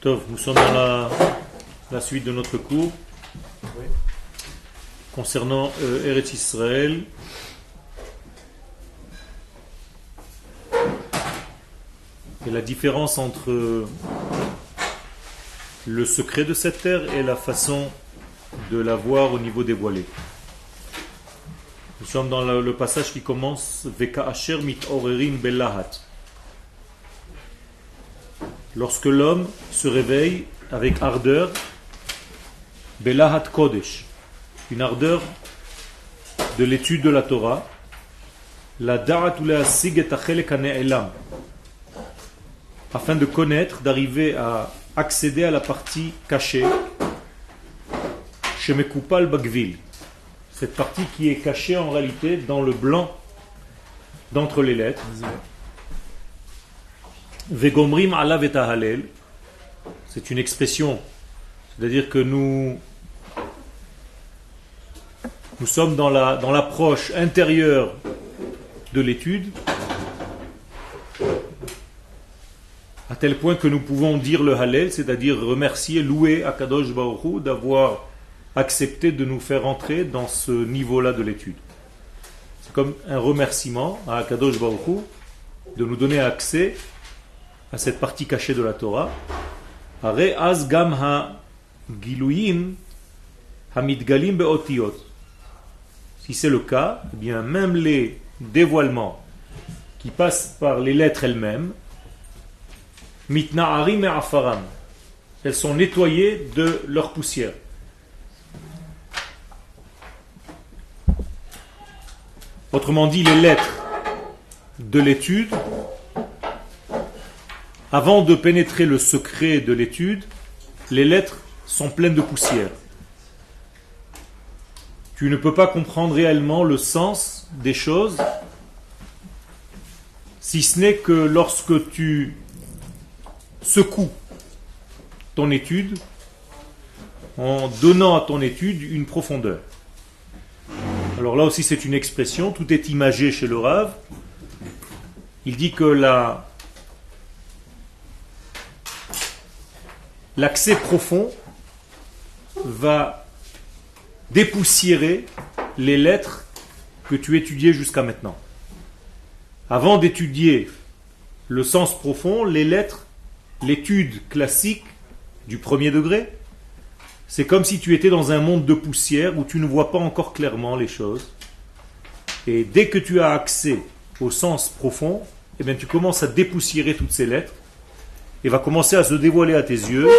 Tov, nous sommes dans la suite de notre cours concernant Eretz Israël. Et la différence entre le secret de cette terre et la façon de la voir au niveau dévoilé. Nous sommes dans le passage qui commence Veka Asher Mitorerim Belahat. Lorsque l'homme se réveille avec ardeur, Belahat Kodesh, une ardeur de l'étude de la Torah, la Da'at Uleasig et Achelek Hane'elam, afin de connaître, d'arriver à accéder à la partie cachée, Shemekupal Bagvil, cette partie qui est cachée en réalité dans le blanc d'entre les lettres. Vegomrim alav et ahalel, c'est une expression, c'est-à-dire que nous sommes dans l'approche intérieure de l'étude, à tel point que nous pouvons dire le Hallel, c'est-à-dire remercier, louer Akadosh Baruch Hu d'avoir accepté de nous faire entrer dans ce niveau-là de l'étude. C'est comme un remerciement à Akadosh Baruch Hu de nous donner accès à cette partie cachée de la Torah. Are az gam ha giluyim hamidgalim beotiyot. Si c'est le cas, eh bien même les dévoilements qui passent par les lettres elles-mêmes, mitna'arim et afaram, elles sont nettoyées de leur poussière. Autrement dit, les lettres de l'étude, avant de pénétrer le secret de l'étude, les lettres sont pleines de poussière. Tu ne peux pas comprendre réellement le sens des choses, si ce n'est que lorsque tu secoues ton étude, en donnant à ton étude une profondeur. Alors là aussi c'est une expression, tout est imagé chez le Rav. Il dit que l'accès profond va dépoussiérer les lettres que tu étudiais jusqu'à maintenant. Avant d'étudier le sens profond, les lettres, l'étude classique du premier degré, c'est comme si tu étais dans un monde de poussière où tu ne vois pas encore clairement les choses. Et dès que tu as accès au sens profond, eh bien tu commences à dépoussiérer toutes ces lettres et va commencer à se dévoiler à tes yeux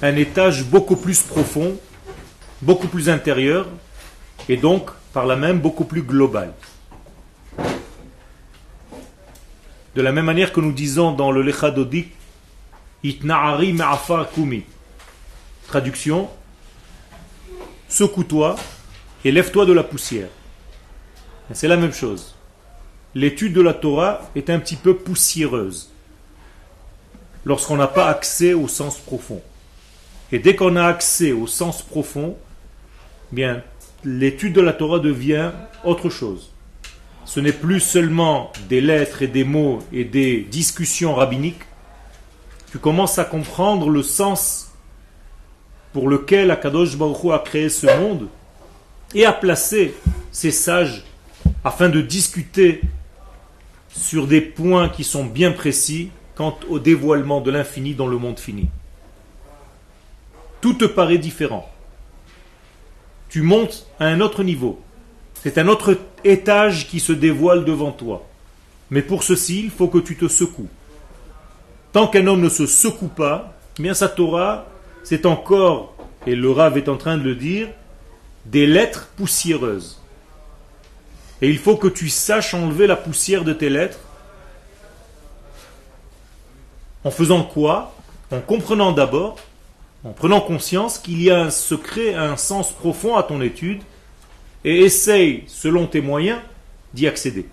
un étage beaucoup plus profond, beaucoup plus intérieur, et donc, par là même, beaucoup plus global. De la même manière que nous disons dans le Lecha Dodi, Itna'ari me'afar kumi. Traduction, secoue-toi et lève-toi de la poussière. Et c'est la même chose. L'étude de la Torah est un petit peu poussiéreuse lorsqu'on n'a pas accès au sens profond. Et dès qu'on a accès au sens profond, bien, l'étude de la Torah devient autre chose. Ce n'est plus seulement des lettres et des mots et des discussions rabbiniques. Tu commences à comprendre le sens pour lequel Akadosh Baruch Hu a créé ce monde et a placé ses sages afin de discuter sur des points qui sont bien précis quant au dévoilement de l'infini dans le monde fini. Tout te paraît différent. Tu montes à un autre niveau. C'est un autre étage qui se dévoile devant toi. Mais pour ceci, il faut que tu te secoues. Tant qu'un homme ne se secoue pas, eh bien sa Torah, c'est encore, et le Rav est en train de le dire, des lettres poussiéreuses. Et il faut que tu saches enlever la poussière de tes lettres. En faisant quoi? En comprenant d'abord, en prenant conscience qu'il y a un secret, un sens profond à ton étude, et essaye, selon tes moyens, d'y accéder.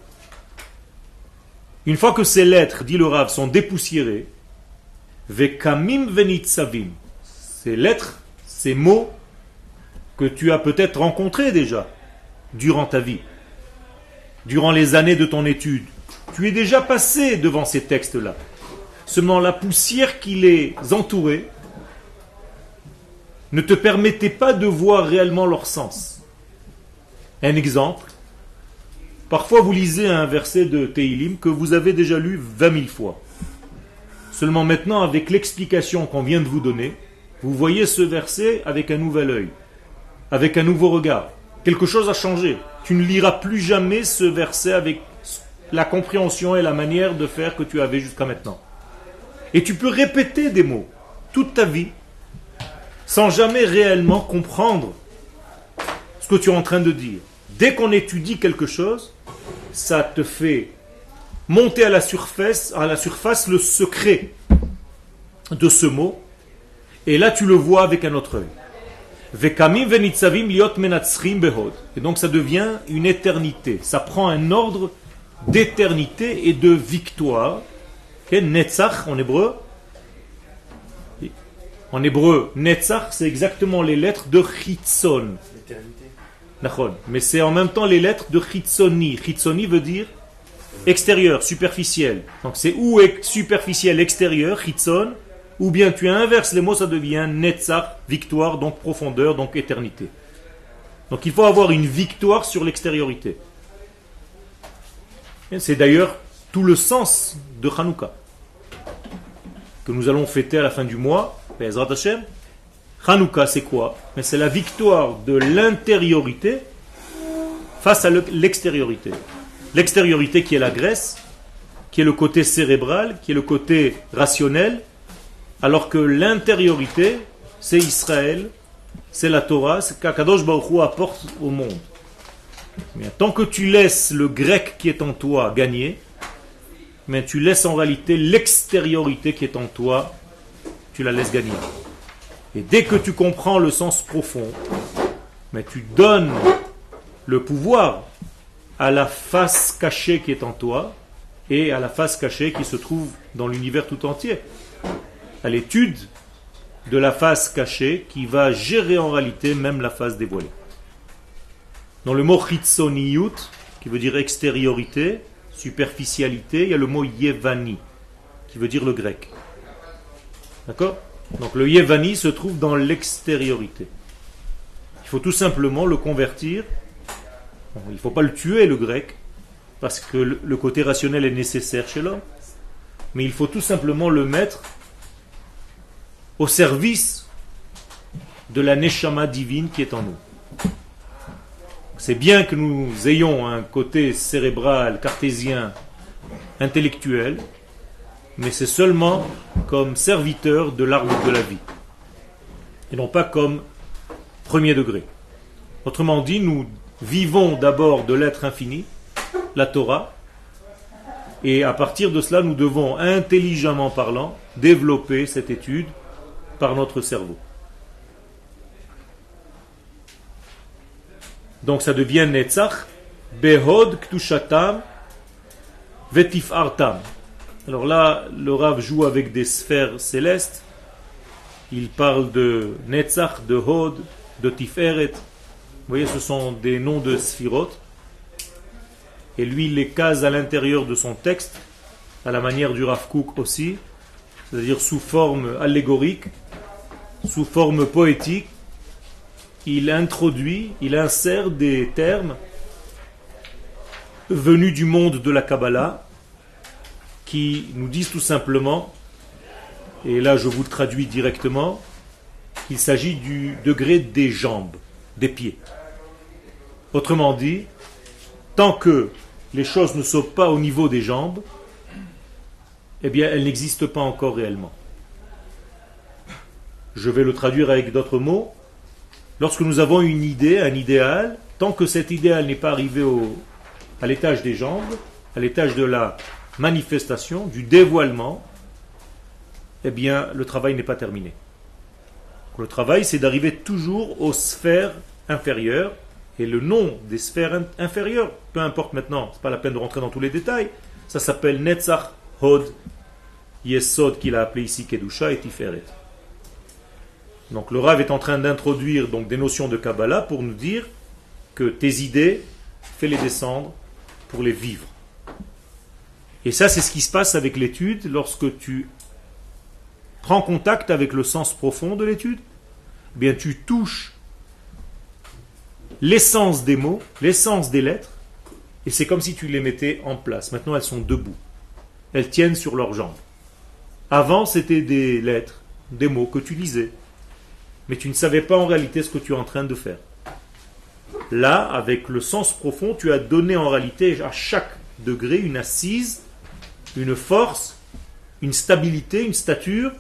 Une fois que ces lettres, dit le Rav, sont dépoussiérées, vekamim venitzavim, ces lettres, ces mots que tu as peut-être rencontrés déjà durant ta vie, durant les années de ton étude, tu es déjà passé devant ces textes-là. Seulement la poussière qui les entourait ne te permettait pas de voir réellement leur sens. Un exemple, parfois vous lisez un verset de Teilim que vous avez déjà lu 20 000 fois. Seulement maintenant, avec l'explication qu'on vient de vous donner, vous voyez ce verset avec un nouvel œil, avec un nouveau regard. Quelque chose a changé. Tu ne liras plus jamais ce verset avec la compréhension et la manière de faire que tu avais jusqu'à maintenant. Et tu peux répéter des mots toute ta vie sans jamais réellement comprendre ce que tu es en train de dire. Dès qu'on étudie quelque chose, ça te fait monter à la surface le secret de ce mot, et là tu le vois avec un autre œil. Et donc ça devient une éternité, ça prend un ordre d'éternité et de victoire. Netzach en hébreu. En hébreu, Netzach, c'est exactement les lettres de Chitzon. Mais c'est en même temps les lettres de Chitzoni. Chitzoni veut dire extérieur, superficiel. Donc c'est ou superficiel, extérieur, Chitzon, ou bien tu inverses les mots, ça devient Netzach, victoire, donc profondeur, donc éternité. Donc il faut avoir une victoire sur l'extériorité. Et c'est d'ailleurs tout le sens de Hanouka, que nous allons fêter à la fin du mois. Be'ezrat Hashem. Hanouka, c'est quoi? C'est la victoire de l'intériorité face à l'extériorité. L'extériorité qui est la graisse, qui est le côté cérébral, qui est le côté rationnel, alors que l'intériorité, c'est Israël, c'est la Torah, c'est qu'Akadosh Baruch Hu apporte au monde. Mais tant que tu laisses le grec qui est en toi gagner, mais tu laisses en réalité l'extériorité qui est en toi, tu la laisses gagner. Et dès que tu comprends le sens profond, mais tu donnes le pouvoir à la face cachée qui est en toi et à la face cachée qui se trouve dans l'univers tout entier. À l'étude de la face cachée qui va gérer en réalité même la face dévoilée. Dans le mot chitzoniyut, qui veut dire extériorité, superficialité, il y a le mot yevani, qui veut dire le grec. D'accord? Donc le yevani se trouve dans l'extériorité. Il faut tout simplement le convertir. Bon, il ne faut pas le tuer, le grec, parce que le côté rationnel est nécessaire chez l'homme. Mais il faut tout simplement le mettre au service de la neshama divine qui est en nous. C'est bien que nous ayons un côté cérébral, cartésien, intellectuel, mais c'est seulement comme serviteur de l'arbre de la vie, et non pas comme premier degré. Autrement dit, nous vivons d'abord de l'être infini, la Torah, et à partir de cela, nous devons, intelligemment parlant, développer cette étude par notre cerveau. Donc ça devient Netzach, Behod Ktushatam, Vetif'artam. Alors là, le Rav joue avec des sphères célestes. Il parle de Netzach, de Hod, de Tiferet. Vous voyez, ce sont des noms de Sphirot. Et lui, il les case à l'intérieur de son texte, à la manière du Rav Kook aussi, c'est-à-dire sous forme allégorique, sous forme poétique. Il introduit, il insère des termes venus du monde de la Kabbalah qui nous disent tout simplement, et là je vous le traduis directement, il s'agit du degré des jambes, des pieds. Autrement dit, tant que les choses ne sont pas au niveau des jambes, eh bien elles n'existent pas encore réellement. Je vais le traduire avec d'autres mots. Lorsque nous avons une idée, un idéal, tant que cet idéal n'est pas arrivé à l'étage des jambes, à l'étage de la manifestation, du dévoilement, eh bien, le travail n'est pas terminé. Le travail, c'est d'arriver toujours aux sphères inférieures, et le nom des sphères inférieures, peu importe maintenant, c'est pas la peine de rentrer dans tous les détails, ça s'appelle Netzach, Hod, Yesod, qu'il a appelé ici Kedusha et Tiferet. Donc le Rav est en train d'introduire donc des notions de Kabbalah pour nous dire que tes idées, fais-les descendre pour les vivre. Et ça, c'est ce qui se passe avec l'étude lorsque tu prends contact avec le sens profond de l'étude, eh bien tu touches l'essence des mots, l'essence des lettres, et c'est comme si tu les mettais en place. Maintenant, elles sont debout. Elles tiennent sur leurs jambes. Avant, c'était des lettres, des mots que tu lisais, mais tu ne savais pas en réalité ce que tu es en train de faire. Là, avec le sens profond, tu as donné en réalité à chaque degré une assise, une force, une stabilité, une stature.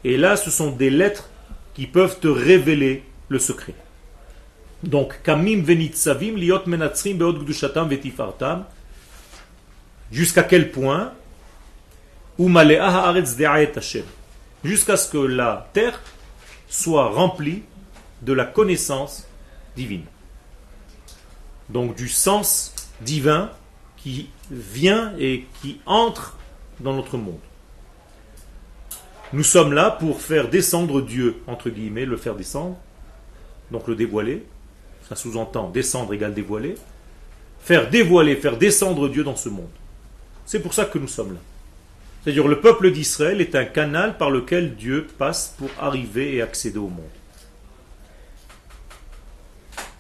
Et là, ce sont des lettres qui peuvent te révéler le secret. Donc, kamim venitzavim liot menatzrim beot gdushatam vetifartam. Jusqu'à quel point? Umalea haaretz de'aet Hashem. Jusqu'à ce que la terre soit remplie de la connaissance divine. Donc du sens divin qui vient et qui entre dans notre monde. Nous sommes là pour faire descendre Dieu, entre guillemets, le faire descendre, donc le dévoiler. Ça sous-entend descendre égale dévoiler. Faire dévoiler, faire descendre Dieu dans ce monde. C'est pour ça que nous sommes là. C'est-à-dire le peuple d'Israël est un canal par lequel Dieu passe pour arriver et accéder au monde.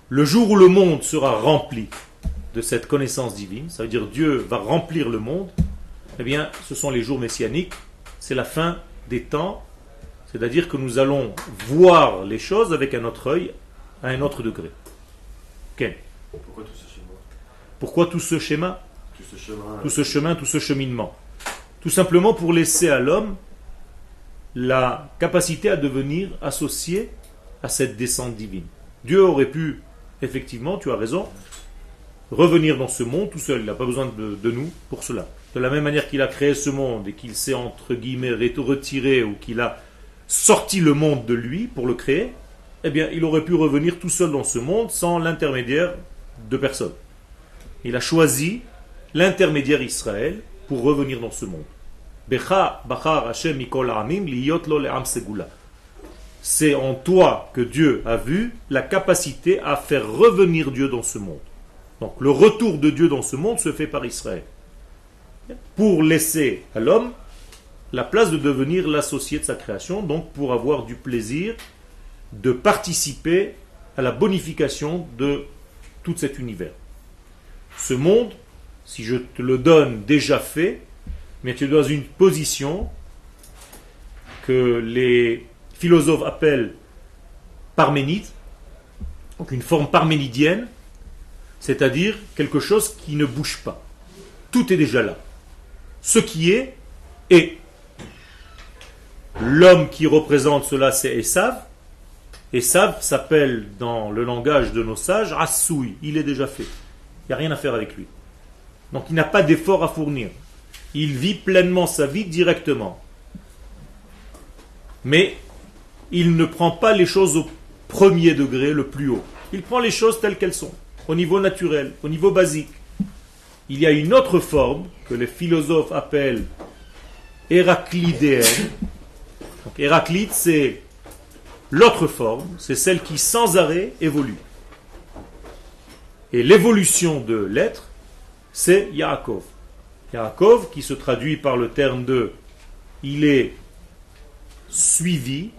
Le jour où le monde sera rempli de cette connaissance divine, ça veut dire Dieu va remplir le monde, eh bien ce sont les jours messianiques, c'est la fin des temps, c'est-à-dire que nous allons voir les choses avec un autre œil, à un autre degré. Okay. Pourquoi tout ce schéma? Pourquoi tout ce schéma? Tout ce chemin, tout ce cheminement. Tout simplement pour laisser à l'homme la capacité à devenir associé à cette descente divine. Dieu aurait pu, effectivement, tu as raison, revenir dans ce monde tout seul. Il n'a pas besoin de nous pour cela. De la même manière qu'il a créé ce monde et qu'il s'est, entre guillemets, retiré ou qu'il a sorti le monde de lui pour le créer, eh bien, il aurait pu revenir tout seul dans ce monde sans l'intermédiaire de personne. Il a choisi l'intermédiaire Israël pour revenir dans ce monde. C'est en toi que Dieu a vu la capacité à faire revenir Dieu dans ce monde. Donc le retour de Dieu dans ce monde se fait par Israël. Pour laisser à l'homme la place de devenir l'associé de sa création, donc pour avoir du plaisir de participer à la bonification de tout cet univers. Ce monde, si je te le donne déjà fait, mais tu es dans une position que les philosophes appellent parménide, donc une forme parménidienne, c'est-à-dire quelque chose qui ne bouge pas. Tout est déjà là. Ce qui est. L'homme qui représente cela, c'est Esav. Esav s'appelle dans le langage de nos sages Assoui, il est déjà fait. Il n'y a rien à faire avec lui. Donc il n'a pas d'effort à fournir. Il vit pleinement sa vie directement. Mais il ne prend pas les choses au premier degré, le plus haut. Il prend les choses telles qu'elles sont, au niveau naturel, au niveau basique. Il y a une autre forme que les philosophes appellent héraclidéenne. Donc Héraclite, c'est l'autre forme, c'est celle qui sans arrêt évolue. Et l'évolution de l'être, c'est Yaakov. Yaakov, qui se traduit par le terme de il est suivi,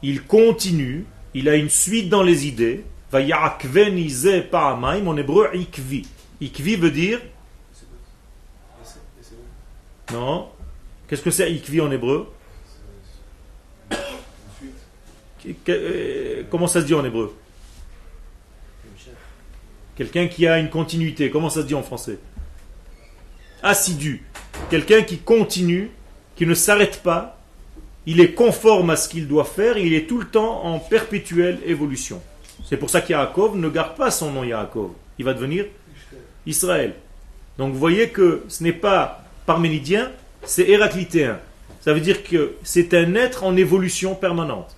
il continue, il a une suite dans les idées. Va Yaakven ize pa'amaim, en hébreu ikvi. Ikvi veut dire non. Qu'est-ce que c'est ikvi en hébreu? Comment ça se dit en hébreu? Quelqu'un qui a une continuité. Comment ça se dit en français? Assidu. Quelqu'un qui continue, qui ne s'arrête pas. Il est conforme à ce qu'il doit faire et il est tout le temps en perpétuelle évolution. C'est pour ça qu'Yaakov ne garde pas son nom Yaakov. Il va devenir Israël. Donc vous voyez que ce n'est pas parménidien, c'est héraclitéen. Ça veut dire que c'est un être en évolution permanente.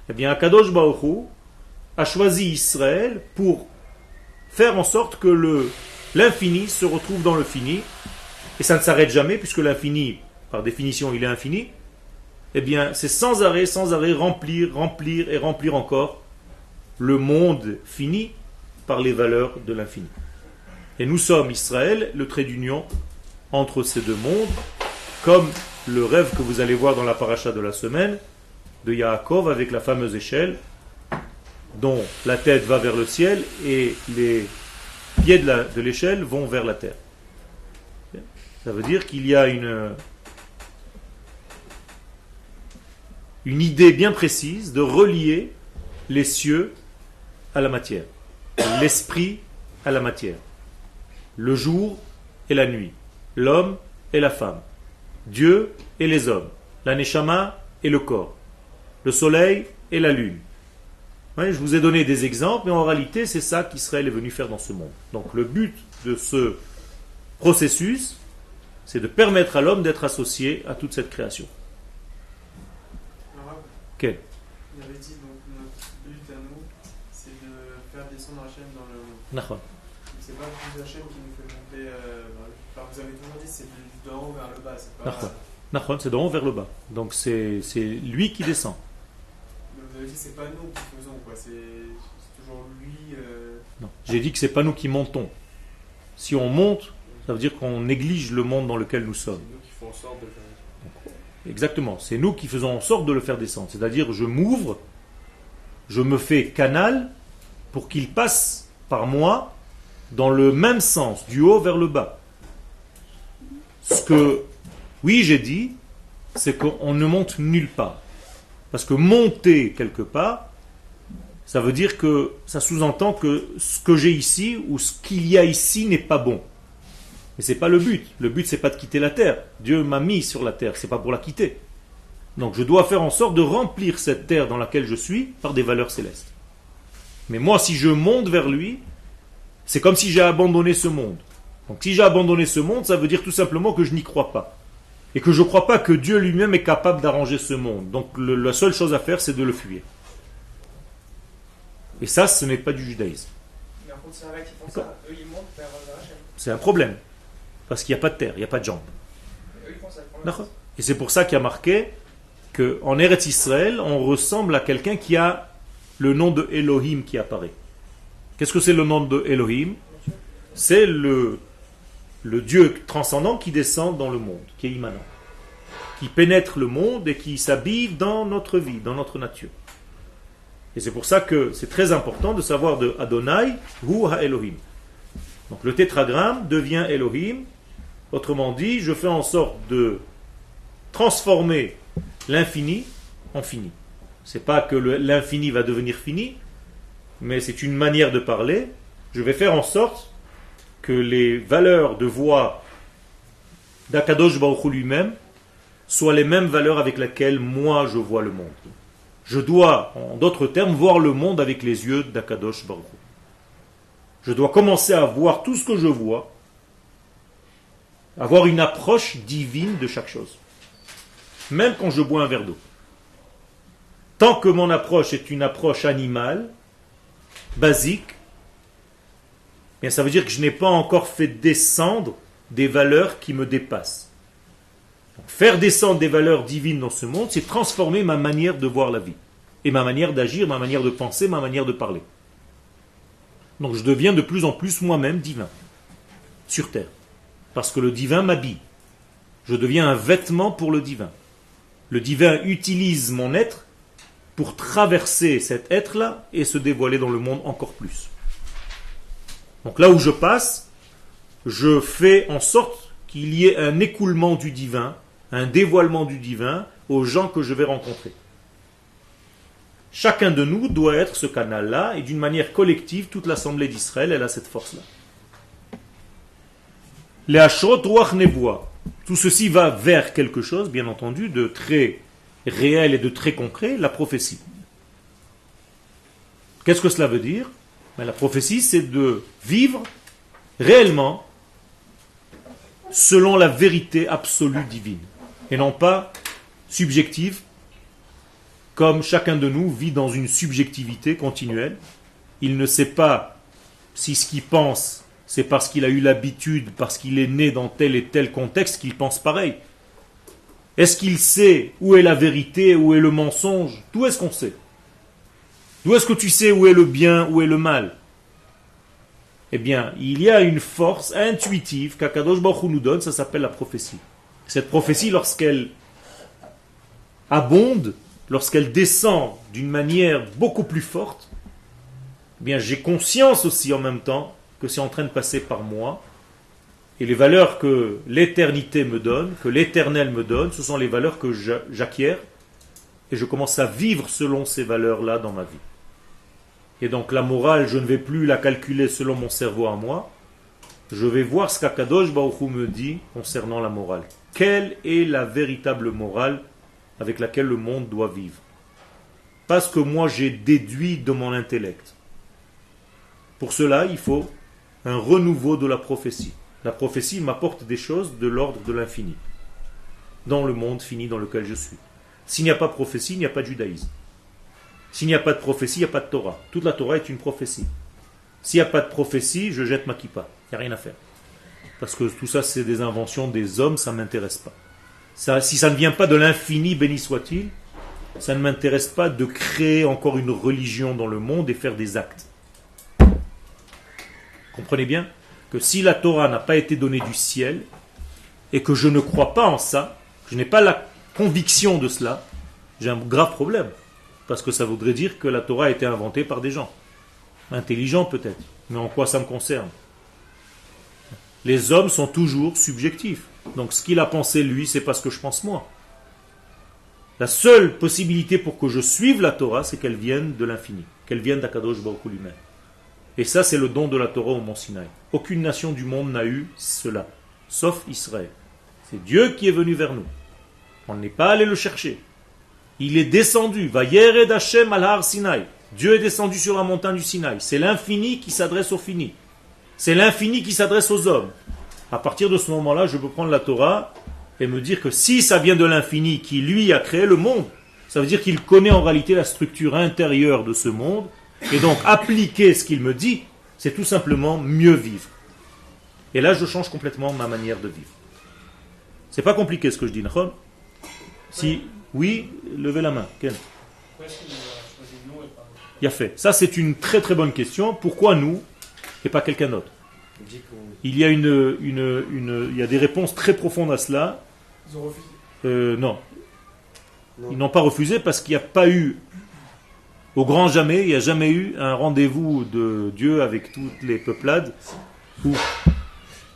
Eh bien, Akadosh Baruch Hu a choisi Israël pour faire en sorte que l'infini se retrouve dans le fini. Et ça ne s'arrête jamais, puisque l'infini, par définition, il est infini. Eh bien, c'est sans arrêt, remplir et remplir encore le monde fini par les valeurs de l'infini. Et nous sommes Israël, le trait d'union entre ces deux mondes, comme le rêve que vous allez voir dans la paracha de la semaine de Yaakov avec la fameuse échelle dont la tête va vers le ciel et les pieds de l'échelle vont vers la terre. Ça veut dire qu'il y a une idée bien précise de relier les cieux à la matière, l'esprit à la matière, le jour et la nuit, l'homme et la femme, Dieu et les hommes, la neshama et le corps, le soleil et la lune. Ouais, je vous ai donné des exemples, mais en réalité, c'est ça qu'Israël est venu faire dans ce monde. Donc le but de ce processus, c'est de permettre à l'homme d'être associé à toute cette création. Okay. Il avait dit donc notre but à nous, c'est de faire descendre Hachem dans le monde. C'est pas plus Hachem qui nous fait monter. Vous avez toujours dit c'est d'en haut vers le bas. C'est pas. C'est d'en haut vers le bas. Donc c'est lui qui descend. Vous avez dit c'est pas nous qui faisons quoi. C'est toujours lui. Non, j'ai dit que c'est pas nous qui montons. Si on monte, ça veut dire qu'on néglige le monde dans lequel nous sommes. C'est nous qui faisons en sorte de le faire. Exactement, c'est nous qui faisons en sorte de le faire descendre. C'est-à-dire, je m'ouvre, je me fais canal pour qu'il passe par moi dans le même sens, du haut vers le bas. Ce que, oui, j'ai dit, c'est qu'on ne monte nulle part. Parce que monter quelque part, ça veut dire que ça sous-entend que ce que j'ai ici ou ce qu'il y a ici n'est pas bon. Mais ce n'est pas le but. Le but, c'est pas de quitter la terre. Dieu m'a mis sur la terre, c'est pas pour la quitter. Donc je dois faire en sorte de remplir cette terre dans laquelle je suis par des valeurs célestes. Mais moi, si je monte vers lui, c'est comme si j'ai abandonné ce monde. Donc si j'ai abandonné ce monde, ça veut dire tout simplement que je n'y crois pas. Et que je ne crois pas que Dieu lui-même est capable d'arranger ce monde. Donc la seule chose à faire, c'est de le fuir. Et ça, ce n'est pas du judaïsme. Mais en contre, c'est un mec qui font ça. Eux, ils montent vers Hachem. C'est un problème. Parce qu'il n'y a pas de terre, il n'y a pas de jambes. Eux, ils font ça. Et c'est pour ça qu'il y a marqué qu'en Eretz Israël, on ressemble à quelqu'un qui a le nom de Elohim qui apparaît. Qu'est-ce que c'est le nom de Elohim? C'est le Dieu transcendant qui descend dans le monde, qui est immanent, qui pénètre le monde et qui s'habille dans notre vie, dans notre nature. Et c'est pour ça que c'est très important de savoir de Adonai Hu Ha-Elohim. Donc le tétragramme devient Elohim. Autrement dit, je fais en sorte de transformer l'infini en fini. C'est pas que l'infini va devenir fini, mais c'est une manière de parler. Je vais faire en sorte que les valeurs de voix d'Akadosh Baruch Hu lui-même soient les mêmes valeurs avec lesquelles moi je vois le monde. Je dois, en d'autres termes, voir le monde avec les yeux d'Akadosh Baruch Hu. Je dois commencer à voir tout ce que je vois, avoir une approche divine de chaque chose. Même quand je bois un verre d'eau. Tant que mon approche est une approche animale, basique, bien ça veut dire que je n'ai pas encore fait descendre des valeurs qui me dépassent. Donc, faire descendre des valeurs divines dans ce monde, c'est transformer ma manière de voir la vie. Et ma manière d'agir, ma manière de penser, ma manière de parler. Donc je deviens de plus en plus moi-même divin, sur terre. Parce que le divin m'habille. Je deviens un vêtement pour le divin. Le divin utilise mon être pour traverser cet être-là et se dévoiler dans le monde encore plus. Donc là où je passe, je fais en sorte qu'il y ait un écoulement du divin, un dévoilement du divin aux gens que je vais rencontrer. Chacun de nous doit être ce canal-là, et d'une manière collective, toute l'Assemblée d'Israël, elle a cette force-là. Les Ashrot Ruach Nevoah, tout ceci va vers quelque chose, bien entendu, de très réel et de très concret, la prophétie. Qu'est-ce que cela veut dire? La prophétie, c'est de vivre réellement selon la vérité absolue divine, et non pas subjective, comme chacun de nous vit dans une subjectivité continuelle. Il ne sait pas si ce qu'il pense, c'est parce qu'il a eu l'habitude, parce qu'il est né dans tel et tel contexte qu'il pense pareil. Est-ce qu'il sait où est la vérité, où est le mensonge? D'où est-ce qu'on sait? D'où est-ce que tu sais où est le bien, où est le mal? Eh bien, il y a une force intuitive qu'Akadosh Baruch Hu nous donne, ça s'appelle la prophétie. Cette prophétie, lorsqu'elle abonde, lorsqu'elle descend d'une manière beaucoup plus forte, eh bien j'ai conscience aussi en même temps que c'est en train de passer par moi. Et les valeurs que l'éternité me donne, que l'éternel me donne, ce sont les valeurs que j'acquiers. Et je commence à vivre selon ces valeurs-là dans ma vie. Et donc la morale, je ne vais plus la calculer selon mon cerveau à moi. Je vais voir ce qu'Akadosh Baruch Hu me dit concernant la morale. Quelle est la véritable morale avec laquelle le monde doit vivre? Pas ce que moi j'ai déduit de mon intellect. Pour cela, il faut un renouveau de la prophétie. La prophétie m'apporte des choses de l'ordre de l'infini, dans le monde fini dans lequel je suis. S'il n'y a pas de prophétie, il n'y a pas de judaïsme. S'il n'y a pas de prophétie, il n'y a pas de Torah. Toute la Torah est une prophétie. S'il n'y a pas de prophétie, je jette ma kippa. Il n'y a rien à faire. Parce que tout ça, c'est des inventions des hommes, ça ne m'intéresse pas. Si ça ne vient pas de l'infini, béni soit-il, ça ne m'intéresse pas de créer encore une religion dans le monde et faire des actes. Comprenez bien que si la Torah n'a pas été donnée du ciel et que je ne crois pas en ça, je n'ai pas la conviction de cela, j'ai un grave problème. Parce que ça voudrait dire que la Torah a été inventée par des gens. Intelligents peut-être, mais en quoi ça me concerne? Les hommes sont toujours subjectifs. Donc ce qu'il a pensé lui, c'est pas ce que je pense moi. La seule possibilité pour que je suive la Torah, c'est qu'elle vienne de l'infini, qu'elle vienne d'Akadosh Baruch Hu lui-même. Et ça, c'est le don de la Torah au mont Sinaï. Aucune nation du monde n'a eu cela, sauf Israël. C'est Dieu qui est venu vers nous. On n'est pas allé le chercher. Il est descendu. Vayered Hashem al har Sinaï. Dieu est descendu sur la montagne du Sinaï. C'est l'infini qui s'adresse au fini. C'est l'infini qui s'adresse aux hommes. À partir de ce moment-là, je peux prendre la Torah et me dire que si ça vient de l'infini qui, lui, a créé le monde, ça veut dire qu'il connaît en réalité la structure intérieure de ce monde. Et donc, appliquer ce qu'il me dit, c'est tout simplement mieux vivre. Et là, je change complètement ma manière de vivre. C'est pas compliqué ce que je dis, Nahon? Si oui, levez la main. Ken. Pourquoi est-ce qu'il a choisi nous et pas nous? Il a fait. Ça, c'est une très très bonne question. Pourquoi nous et pas quelqu'un d'autre? Il y a il y a des réponses très profondes à cela. Ils ont refusé. Non. Ils n'ont pas refusé parce qu'il n'y a pas eu, au grand jamais, il n'y a jamais eu un rendez-vous de Dieu avec toutes les peuplades.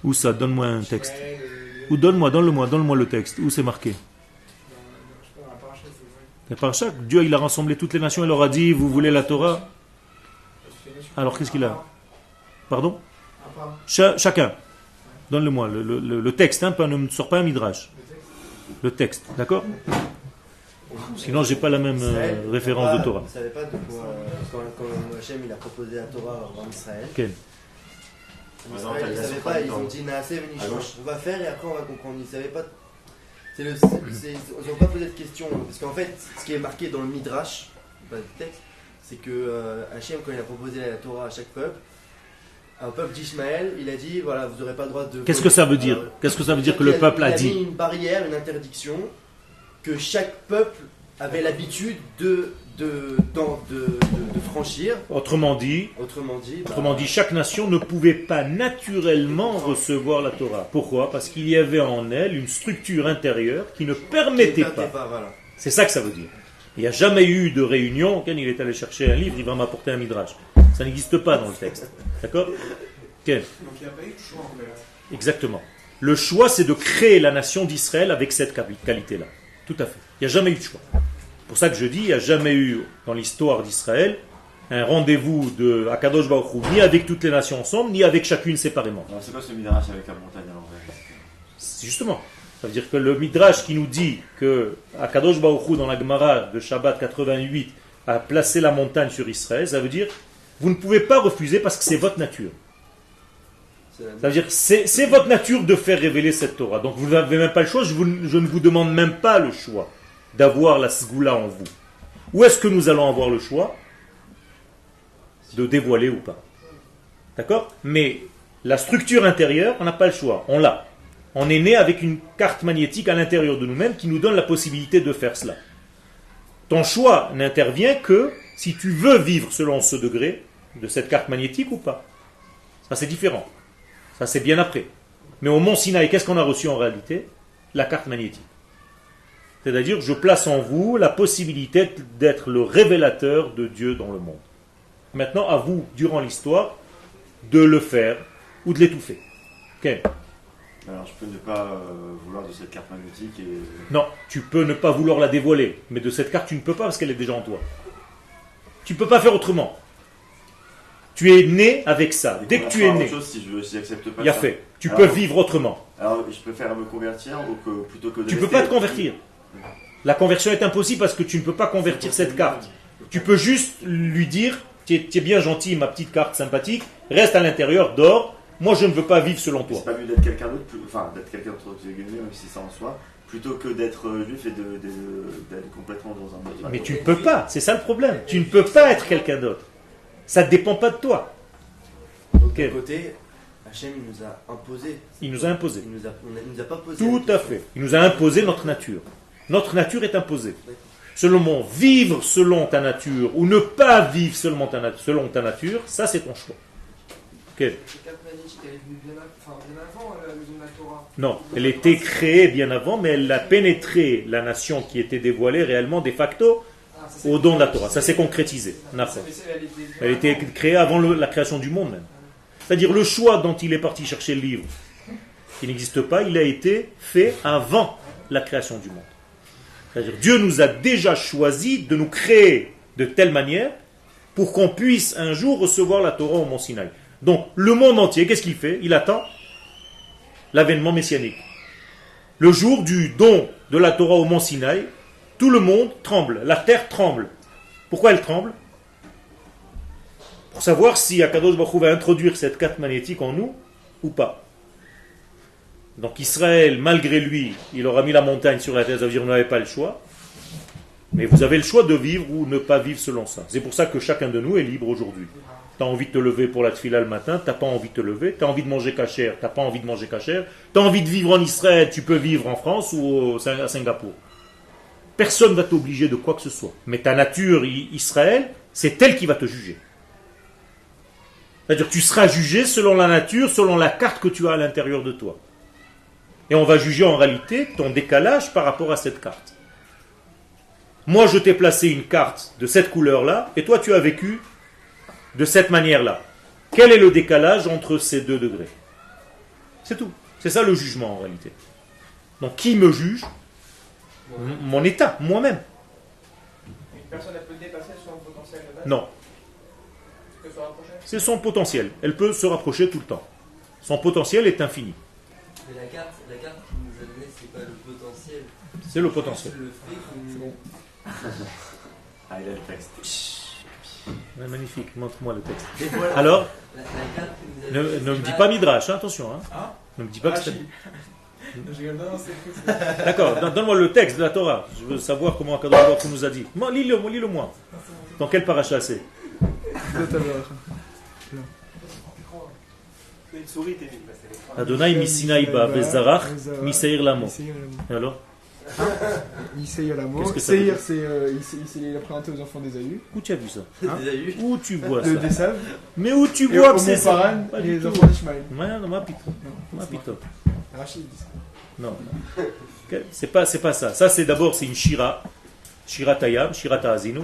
Où ça? Donne-moi un texte. Ou donne-le-moi le texte. Où c'est marqué? Et par chaque, Dieu il a rassemblé toutes les nations et leur a dit, vous voulez la Torah? Alors qu'est-ce qu'il a? Pardon? Chacun. Donne-le-moi le texte, hein, ne me sors pas un midrash. Le texte, d'accord? Sinon j'ai pas la même référence de Torah. Vous ne savez pas de quoi, quand Hachem il a proposé la Torah en Israël. Quel? Ils ne savaient pas, ils ont dit Naaseh Venish, on va faire et après on va comprendre. Ils ne savaient pas. Ils n'ont pas posé de question. Parce qu'en fait, ce qui est marqué dans le Midrash, pas le texte, c'est que Hachem, quand il a proposé la Torah à chaque peuple, un peuple d'Ishmaël, il a dit voilà, vous n'aurez pas le droit de. Qu'est-ce que ça veut dire? Qu'est-ce que ça veut dire que le peuple a dit? Il a mis une barrière, une interdiction, que chaque peuple avait l'habitude de franchir. Autrement dit, chaque nation ne pouvait pas naturellement recevoir la Torah. Pourquoi? Parce qu'il y avait en elle une structure intérieure qui ne permettait pas. Voilà. C'est ça que ça veut dire. Il n'y a jamais eu de réunion. Ken, il est allé chercher un livre, il va m'apporter un midrash. Ça n'existe pas dans le texte. D'accord? Ken. Donc il n'y a pas eu de choix en fait. Exactement. Le choix, c'est de créer la nation d'Israël avec cette qualité-là. Tout à fait. Il n'y a jamais eu de choix. C'est pour ça que je dis, il n'y a jamais eu dans l'histoire d'Israël un rendez-vous de Akadosh Baruch Hu, ni avec toutes les nations ensemble, ni avec chacune séparément. Alors c'est quoi ce midrash avec la montagne à l'envers? Justement, ça veut dire que le midrash qui nous dit que Akadosh Baruch Hu dans la Gemara de Shabbat 88 a placé la montagne sur Israël, ça veut dire vous ne pouvez pas refuser parce que c'est votre nature. Ça veut dire c'est votre nature de faire révéler cette Torah. Donc vous n'avez même pas le choix, je ne vous demande même pas le choix d'avoir la sgoula en vous. Où est-ce que nous allons avoir le choix de dévoiler ou pas? D'accord? Mais la structure intérieure, on n'a pas le choix, on l'a. On est né avec une carte magnétique à l'intérieur de nous-mêmes qui nous donne la possibilité de faire cela. Ton choix n'intervient que si tu veux vivre selon ce degré de cette carte magnétique ou pas. Ça c'est différent. Ça c'est bien après. Mais au mont Sinaï, qu'est-ce qu'on a reçu en réalité? la carte magnétique. C'est-à-dire, je place en vous la possibilité d'être le révélateur de Dieu dans le monde. Maintenant, à vous, durant l'histoire, de le faire ou de l'étouffer. Okay. Alors, je peux ne pas vouloir de cette carte magnétique et... Non, tu peux ne pas vouloir la dévoiler, mais de cette carte, tu ne peux pas parce qu'elle est déjà en toi. Tu ne peux pas faire autrement. Tu es né avec ça. Dès que tu es né, si j'accepte pas il y a fait. Tu peux vivre autrement. Alors, je préfère me convertir plutôt que de... Tu ne peux pas te convertir. La conversion est impossible parce que tu ne peux pas convertir cette carte. Tu peux juste lui dire, tu es bien gentil, ma petite carte sympathique, reste à l'intérieur, dors. Moi, je ne veux pas vivre selon toi. C'est pas mieux d'être quelqu'un d'autre, enfin d'être quelqu'un d'autre, même si c'est ça en soi, plutôt que d'être juif et d'être complètement dans un autre. Mais tu ne peux pas, c'est ça le problème. Tu ne peux pas être quelqu'un d'autre. Ça ne dépend pas de toi. Donc d'un côté, Hachem nous a imposé. Il nous a imposé. Il nous a pas posé. Tout à fait. Il nous a imposé notre nature. Notre nature est imposée. Seulement, vivre selon ta nature ou ne pas vivre selon ta nature, ça c'est ton choix. Okay. Non, elle était créée bien avant, mais elle a pénétré la nation qui était dévoilée réellement de facto au don de la Torah. Ça s'est concrétisé. Elle était créée avant la création du monde même. C'est-à-dire le choix dont il est parti chercher le livre, qui n'existe pas, il a été fait avant la création du monde. C'est-à-dire Dieu nous a déjà choisi de nous créer de telle manière pour qu'on puisse un jour recevoir la Torah au Mont Sinaï. Donc, le monde entier, qu'est-ce qu'il fait? Il attend l'avènement messianique. Le jour du don de la Torah au Mont Sinaï, tout le monde tremble, la terre tremble. Pourquoi elle tremble? Pour savoir si Akadosh Baruch Hu va introduire cette carte magnétique en nous ou pas. Donc Israël, malgré lui, il aura mis la montagne sur la terre, ça veut dire que vous n'avez pas le choix. Mais vous avez le choix de vivre ou ne pas vivre selon ça. C'est pour ça que chacun de nous est libre aujourd'hui. Tu as envie de te lever pour la tefila le matin, tu n'as pas envie de te lever. Tu as envie de manger kasher, tu n'as pas envie de manger kasher. Tu as envie de vivre en Israël, tu peux vivre en France ou à Singapour. Personne ne va t'obliger de quoi que ce soit. Mais ta nature, Israël, c'est elle qui va te juger. C'est-à-dire que tu seras jugé selon la nature, selon la carte que tu as à l'intérieur de toi. Et on va juger en réalité ton décalage par rapport à cette carte. Moi, je t'ai placé une carte de cette couleur-là, et toi, tu as vécu de cette manière-là. Quel est le décalage entre ces 2 degrés? C'est tout. C'est ça le jugement en réalité. Donc, qui me juge? Mon état, moi-même. Une personne, elle peut dépasser son potentiel de base? Non. C'est son potentiel. Elle peut se rapprocher tout le temps. Son potentiel est infini. Mais la carte qui nous a donné, c'est pas le potentiel. C'est le potentiel. C'est le fait que... C'est bon. Ah, il a le texte. Ouais, magnifique, montre-moi le texte. Voilà. Alors, la carte que nous a donné, ne me dis pas Midrash, hein, attention. Hein. Ah, ne me dis pas que c'est... c'est D'accord, donne-moi le texte de la Torah. Je veux savoir comment Akadosh Baruch Hu nous a dit. Moi, lis-le moi. Dans quel paracha c'est? une souris, t'es Adonai Misinaï ba Bezarach Misaïr Lamo. Alors Misaïr Lamo. Qu'est-ce que ça veut dire? Il a présenté aux enfants d'Ésaü. Où tu as vu ça? D'ésaü. Où tu vois Le ça? Desav. Mais où tu Et vois au que c'est Mont ça? Paran, Pas et du les tout. enfants d'Ishmaël. Non, ma pito. Rachid dit ça. Non. C'est pas ça. Ça c'est d'abord c'est une shira. Shira Tayam, Shira Ta'azinu.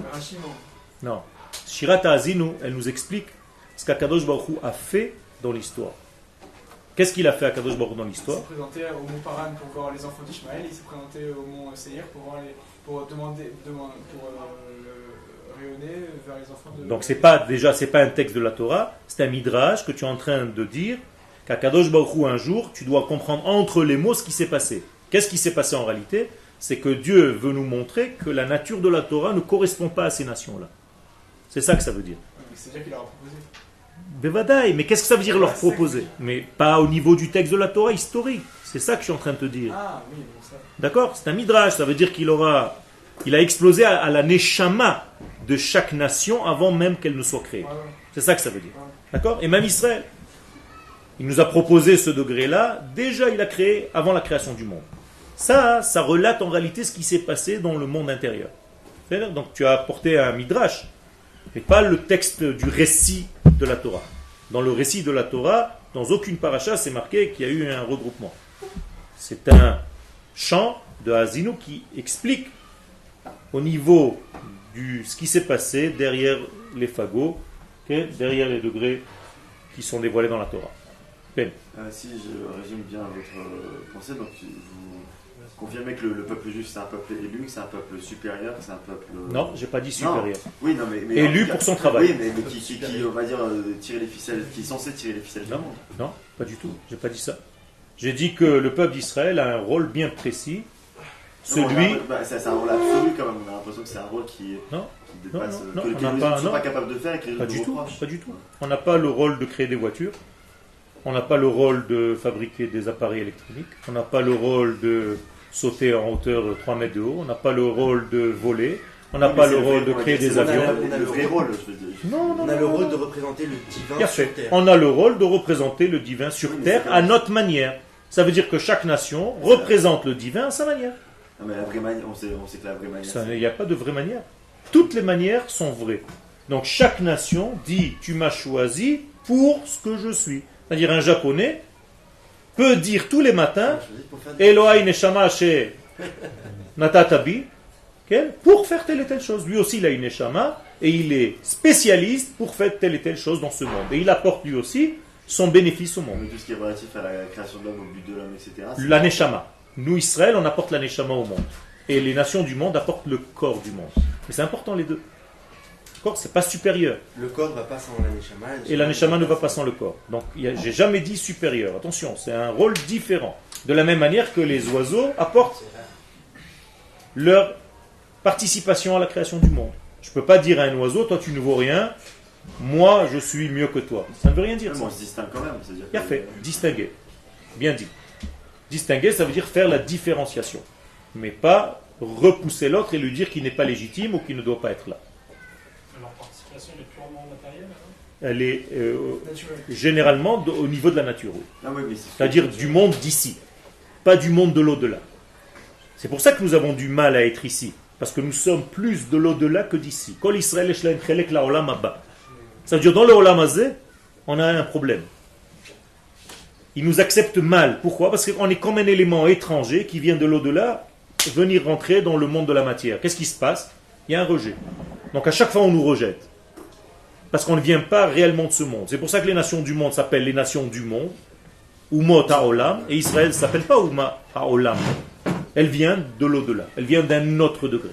Non. Shira Ta'azinu, elle nous explique ce qu'Akadosh Baruch Hu a fait dans l'histoire. Qu'est-ce qu'il a fait Akadosh Baruch Hu dans l'histoire? Il s'est présenté au Mont Paran pour voir les enfants d'Ishmaël, il s'est présenté au Mont Seir pour demander rayonner vers les enfants de... Donc c'est pas un texte de la Torah, c'est un midrash que tu es en train de dire qu'Akadosh Baruch Hu un jour, tu dois comprendre entre les mots ce qui s'est passé. Qu'est-ce qui s'est passé en réalité? C'est que Dieu veut nous montrer que la nature de la Torah ne correspond pas à ces nations-là. C'est ça que ça veut dire. C'est-à-dire qu'il leur a proposé. Bevadaï, mais qu'est-ce que ça veut dire leur proposer? Mais pas au niveau du texte de la Torah historique. C'est ça que je suis en train de te dire. Ah oui, bon ça. D'accord? C'est un midrash, ça veut dire qu'il a explosé à la neshama de chaque nation avant même qu'elle ne soit créée. Ouais. C'est ça que ça veut dire. D'accord? Et même Israël, il nous a proposé ce degré-là, déjà il a créé avant la création du monde. Ça relate en réalité ce qui s'est passé dans le monde intérieur. C'est-à-dire, donc tu as apporté un midrash, et pas le texte du récit de la Torah. Dans le récit de la Torah, dans aucune paracha, c'est marqué qu'il y a eu un regroupement. C'est un chant de Hazino qui explique au niveau de ce qui s'est passé derrière les fagots, derrière les degrés qui sont dévoilés dans la Torah. Si je résume bien votre pensée, donc vous confirmez que le peuple juif c'est un peuple élu, que c'est un peuple supérieur, que c'est un peuple... Non, j'ai pas dit supérieur. Non. Oui, non, mais élu pour son travail. Oui, mais qui on va dire, tirer les ficelles, qui est censé tirer les ficelles du monde. Non, pas du tout, j'ai pas dit ça. J'ai dit que le peuple d'Israël a un rôle bien précis. Celui... c'est un rôle absolu quand même, on a l'impression que c'est un rôle qui dépasse... Non, que les gens ne sont pas capables de faire et que les gens nous reprochent. Pas du tout. On n'a pas le rôle de créer des voitures. On n'a pas le rôle de fabriquer des appareils électroniques. On n'a pas le rôle de sauter en hauteur de 3 mètres de haut. On n'a pas le rôle de voler. On n'a pas le rôle de créer des avions. On a le vrai rôle, je veux dire. On a le rôle de représenter le divin sur terre. On a le rôle de représenter le divin sur terre à notre manière. Ça veut dire que chaque nation représente le divin à sa manière. Non, mais la vraie manière, on sait que la vraie manière... Il n'y a pas de vraie manière. Toutes les manières sont vraies. Donc chaque nation dit « tu m'as choisi pour ce que je suis ». C'est-à-dire un japonais peut dire tous les matins « Elohai neshama she natatabi » pour faire telle et telle chose. Lui aussi il a une neshama et il est spécialiste pour faire telle et telle chose dans ce monde. Et il apporte lui aussi son bénéfice au monde. Mais tout ce qui est relatif à la création de l'homme, au but de l'homme, etc. La neshama. Nous, Israël, on apporte la neshama au monde. Et les nations du monde apportent le corps du monde. Mais c'est important les deux. Le corps, c'est pas supérieur. Le corps ne va pas sans la neshama. Et la neshama ne va pas sans le corps. Donc, j'ai jamais dit supérieur. Attention, c'est un rôle différent. De la même manière que les oiseaux apportent leur participation à la création du monde. Je ne peux pas dire à un oiseau, toi tu ne vaux rien, moi je suis mieux que toi. Ça ne veut rien dire. On se distingue quand même. Bien fait, distinguer. Bien dit. Distinguer, ça veut dire faire la différenciation. Mais pas repousser l'autre et lui dire qu'il n'est pas légitime ou qu'il ne doit pas être là. Leur participation est purement matérielle, hein? Elle est généralement au niveau de la nature. Oui. Ah oui, c'est-à-dire du monde d'ici, pas du monde de l'au-delà. C'est pour ça que nous avons du mal à être ici, parce que nous sommes plus de l'au-delà que d'ici. Kol Israël chelek la olam haba. Ça veut dire dans le olam hazé, on a un problème. Ils nous acceptent mal. Pourquoi? Parce qu'on est comme un élément étranger qui vient de l'au-delà venir rentrer dans le monde de la matière. Qu'est-ce qui se passe? Il y a un rejet. Donc à chaque fois on nous rejette. Parce qu'on ne vient pas réellement de ce monde. C'est pour ça que les nations du monde s'appellent les nations du monde, Umot ha'olam, et Israël ne s'appelle pas Uma ha'olam. Elle vient de l'au-delà. Elle vient d'un autre degré.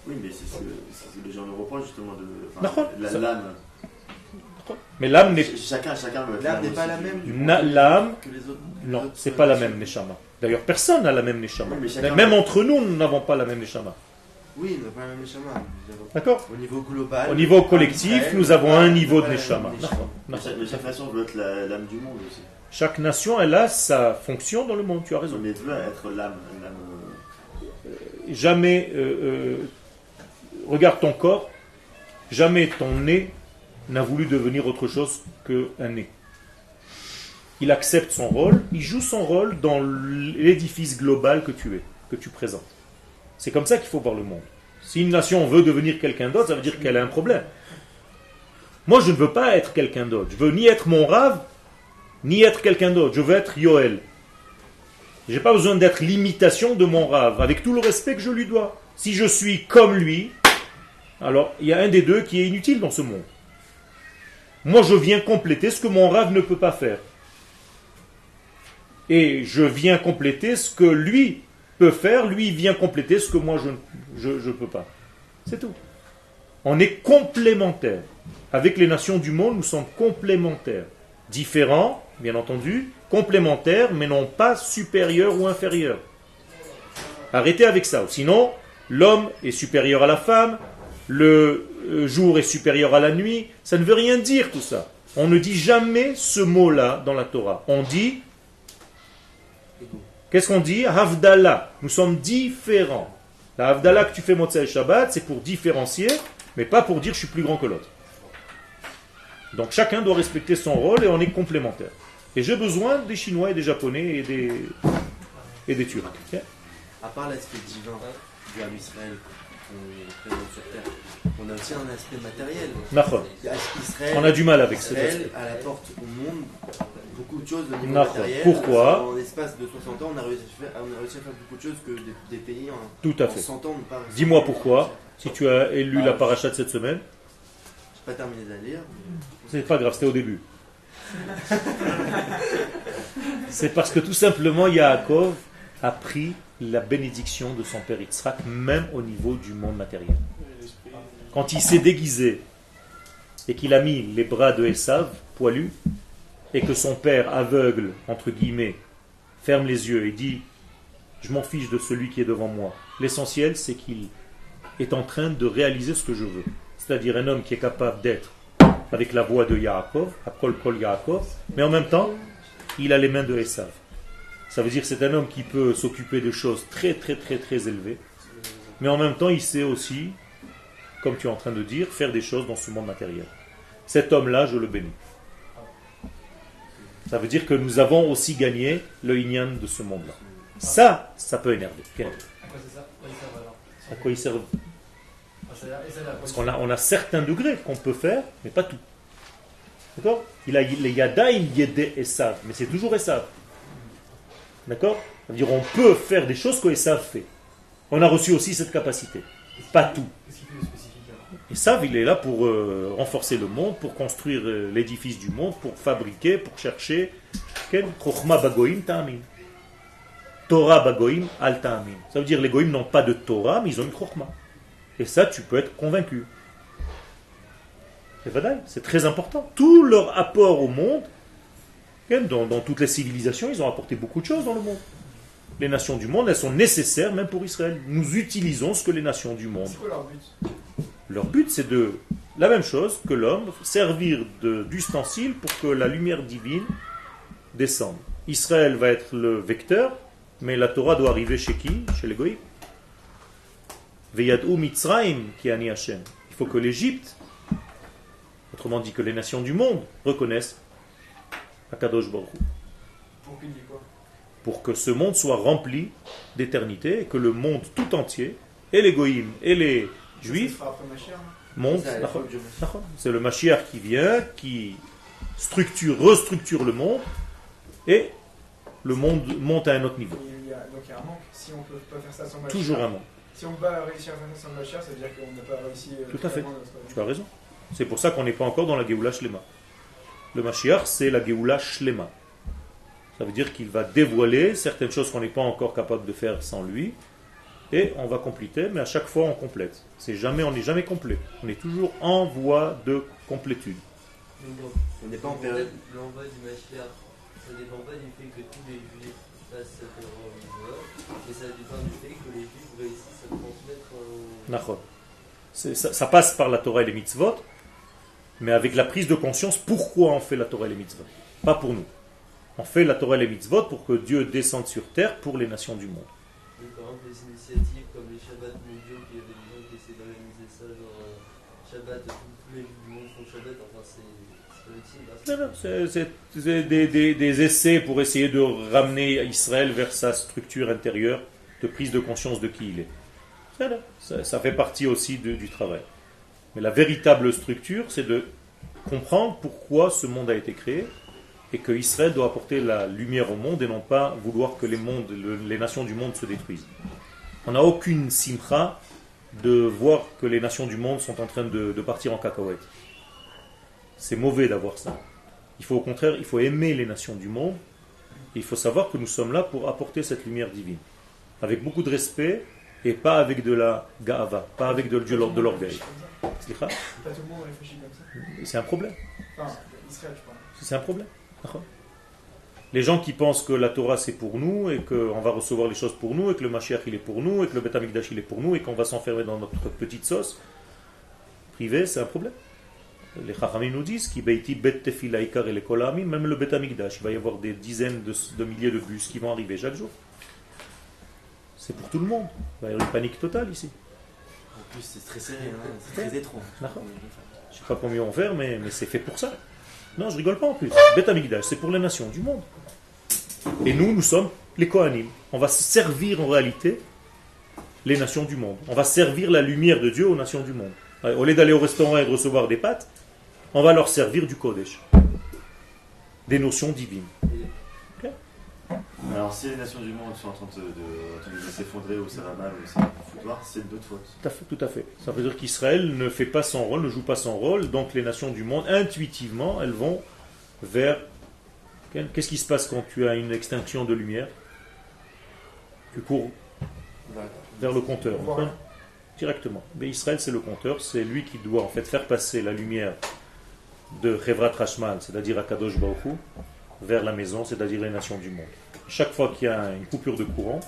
Oui, mais c'est ce que les gens nous reprochent justement de l'âme. Mais l'âme n'est chacun l'âme n'est pas la même l'âme que les autres. non, c'est pas la même neshama. D'ailleurs, personne n'a la même neshama. Oui, même entre nous, nous n'avons pas la même neshama. Oui, on n'a pas la même neshama. D'accord? Au niveau global. Au niveau collectif, nous avons un niveau de neshama. Mais chaque nation veut être l'âme du monde aussi. Chaque nation, elle a sa fonction dans le monde. Tu as raison. Mais elle veut être l'âme. Jamais, regarde ton corps. Jamais ton nez n'a voulu devenir autre chose qu'un nez. Il accepte son rôle, il joue son rôle dans l'édifice global que tu es, que tu présentes. C'est comme ça qu'il faut voir le monde. Si une nation veut devenir quelqu'un d'autre, ça veut dire qu'elle a un problème. Moi, je ne veux pas être quelqu'un d'autre. Je veux ni être mon rave, ni être quelqu'un d'autre. Je veux être Yoel. Je n'ai pas besoin d'être l'imitation de mon rave, avec tout le respect que je lui dois. Si je suis comme lui, alors il y a un des deux qui est inutile dans ce monde. Moi, je viens compléter ce que mon rave ne peut pas faire. Et je viens compléter ce que lui peut faire. Lui, il vient compléter ce que moi, je ne peux pas. C'est tout. On est complémentaires. Avec les nations du monde, nous sommes complémentaires. Différents, bien entendu, complémentaires, mais non pas supérieurs ou inférieurs. Arrêtez avec ça. Sinon, l'homme est supérieur à la femme, le jour est supérieur à la nuit. Ça ne veut rien dire tout ça. On ne dit jamais ce mot-là dans la Torah. On dit, qu'est-ce qu'on dit? Havdalah. Nous sommes différents. La Havdalah que tu fais Motzei Shabbat, c'est pour différencier, mais pas pour dire je suis plus grand que l'autre. Donc chacun doit respecter son rôle et on est complémentaires. Et j'ai besoin des Chinois et des Japonais et des Turcs. Okay? À part l'aspect divin du Ham Israël, qu'on est présent sur Terre, on a aussi un aspect matériel. Nachon. Israël, On a du mal avec cet Israël, aspect. à la porte au monde, beaucoup de choses au niveau Nachon. matériel. Pourquoi? En l'espace de 60 ans, on a réussi à faire beaucoup de choses que des pays en, Tout à en fait. 100 ans n'ont pas réussi. Dis-moi pourquoi, si tu as lu la paracha de cette semaine. Je n'ai pas terminé de la lire. C'est pas grave, c'était au début. C'est parce que tout simplement Yaakov a pris la bénédiction de son père Yitzhak, même au niveau du monde matériel. Quand il s'est déguisé et qu'il a mis les bras de Esav poilus, et que son père aveugle, entre guillemets, ferme les yeux et dit « Je m'en fiche de celui qui est devant moi. L'essentiel, c'est qu'il est en train de réaliser ce que je veux. » C'est-à-dire un homme qui est capable d'être avec la voix de Yaakov, Akol Kol Yaakov, mais en même temps, il a les mains de Esav. Ça veut dire que c'est un homme qui peut s'occuper de choses très très très très élevées, mais en même temps, il sait aussi, comme tu es en train de dire, faire des choses dans ce monde matériel. Cet homme-là, je le bénis. Ça veut dire que nous avons aussi gagné le Inyan de ce monde-là. Ça peut énerver. À quoi c'est ça? Quoi il sert alors? À quoi il sert? Parce Parce qu'on a certains degrés qu'on peut faire, mais pas tout. D'accord? Il a les Yadaim Yedé Esav, mais c'est toujours Esav. D'accord? Ça veut dire on peut faire des choses que Esav fait. On a reçu aussi cette capacité. Pas tout. Qu'est-ce qu'il fait de spécifique alors? Esav, il est là pour renforcer le monde, pour construire l'édifice du monde, pour fabriquer, pour chercher. Chochma bagoim ta'amin. Torah bagoim al ta'amin. Ça veut dire les goïms n'ont pas de Torah, mais ils ont une chochma. Et ça, tu peux être convaincu. C'est très important. Tout leur apport au monde, dans toutes les civilisations, ils ont apporté beaucoup de choses dans le monde. Les nations du monde, elles sont nécessaires même pour Israël. Nous utilisons ce que les nations du monde. C'est quoi leur but? Leur but, c'est de la même chose que l'homme, servir d'ustensile pour que la lumière divine descende. Israël va être le vecteur, mais la Torah doit arriver chez qui? Chez les goïms. Veyadou Mitzrayim qui ani Hashem. Il faut que l'Égypte, autrement dit que les nations du monde, reconnaissent Akadosh Baruch Hu. Pour qu'il dit quoi? Pour que ce monde soit rempli d'éternité et que le monde tout entier, et les goïms et les juifs, Ça sera après Mashiach, hein. montent. C'est à l'époque du Mashiach. C'est le Mashiach qui vient, qui restructure le monde, et le monde monte à un autre niveau. Donc il y a un manque. Si on ne peut pas faire ça sans Mashiach. Toujours un monde. Si on ne peut pas réussir à faire ça sans Mashiach, ça veut dire qu'on n'a pas réussi. Tout à fait. totalement notre- Tu as raison. C'est pour ça qu'on n'est pas encore dans la Géoula Shlema. Le Mashiach, c'est la Géoula Shlema. Ça veut dire qu'il va dévoiler certaines choses qu'on n'est pas encore capable de faire sans lui. Et on va compléter, mais à chaque fois on complète. On n'est jamais complet. On est toujours en voie de complétude. On n'est pas en période. L'envoi du Mashiach, ça dépend pas du fait que tous les Juifs fassent cette envoi, mais ça dépend du fait que les Juifs réussissent à transmettre. Nachon. Ça passe par la Torah et les mitzvot, mais avec la prise de conscience, pourquoi on fait la Torah et les mitzvot? Pas pour nous. On fait la Torah et les mitzvot pour que Dieu descende sur terre pour les nations du monde. Et par exemple, les initiatives comme les Shabbats mondiaux, qu'il y a des gens qui essaient d'organiser ça, genre Shabbat, tous les Juifs du monde font Shabbat, enfin c'est pas utile. C'est des essais pour essayer de ramener Israël vers sa structure intérieure de prise de conscience de qui il est. Ça fait partie aussi du travail. Mais la véritable structure, c'est de comprendre pourquoi ce monde a été créé et que Israël doit apporter la lumière au monde et non pas vouloir que les nations du monde se détruisent. On n'a aucune simcha de voir que les nations du monde sont en train de partir en cacahuète. C'est mauvais d'avoir ça. Il faut au contraire, il faut aimer les nations du monde. Et il faut savoir que nous sommes là pour apporter cette lumière divine. Avec beaucoup de respect et pas avec de la gaava, pas avec de l'orgueil. Pas tout le monde réfléchit comme ça. C'est un problème. Enfin, Israël, je parle. C'est un problème. Les gens qui pensent que la Torah c'est pour nous et qu'on va recevoir les choses pour nous et que le Mashiach il est pour nous et que le Beth Amikdash il est pour nous et qu'on va s'enfermer dans notre petite sauce privée, c'est un problème. Les Chachamim nous disent qu'il Bet Tefila Ikar et les Kolamim, même le Beth Amikdash, il va y avoir des dizaines de milliers de bus qui vont arriver chaque jour. C'est pour tout le monde. Il va y avoir une panique totale ici. En plus, c'est très serré, hein, c'est très étroit. D'accord. Je ne sais pas combien on va faire, mais c'est fait pour ça. Non, je rigole pas en plus. Beth Amikdash, c'est pour les nations du monde. Et nous sommes les Kohanim. On va se servir en réalité les nations du monde. On va servir la lumière de Dieu aux nations du monde. Au lieu d'aller au restaurant et de recevoir des pâtes, on va leur servir du Kodesh. Des notions divines. Okay. Alors si les nations du monde sont en train de s'effondrer ou ça va mal ou c'est un foutoir, c'est de notre faute. Tout à fait. Ça veut dire qu'Israël ne fait pas son rôle, ne joue pas son rôle, donc les nations du monde, intuitivement, elles vont vers... Qu'est-ce qui se passe quand tu as une extinction de lumière? Tu cours vers le compteur. Directement. Mais Israël, c'est le compteur, c'est lui qui doit en fait faire passer la lumière de Chevrat Hashmal, c'est-à-dire Akadosh Baruch Hu, vers la maison, c'est-à-dire les nations du monde. Chaque fois qu'il y a une coupure de courant,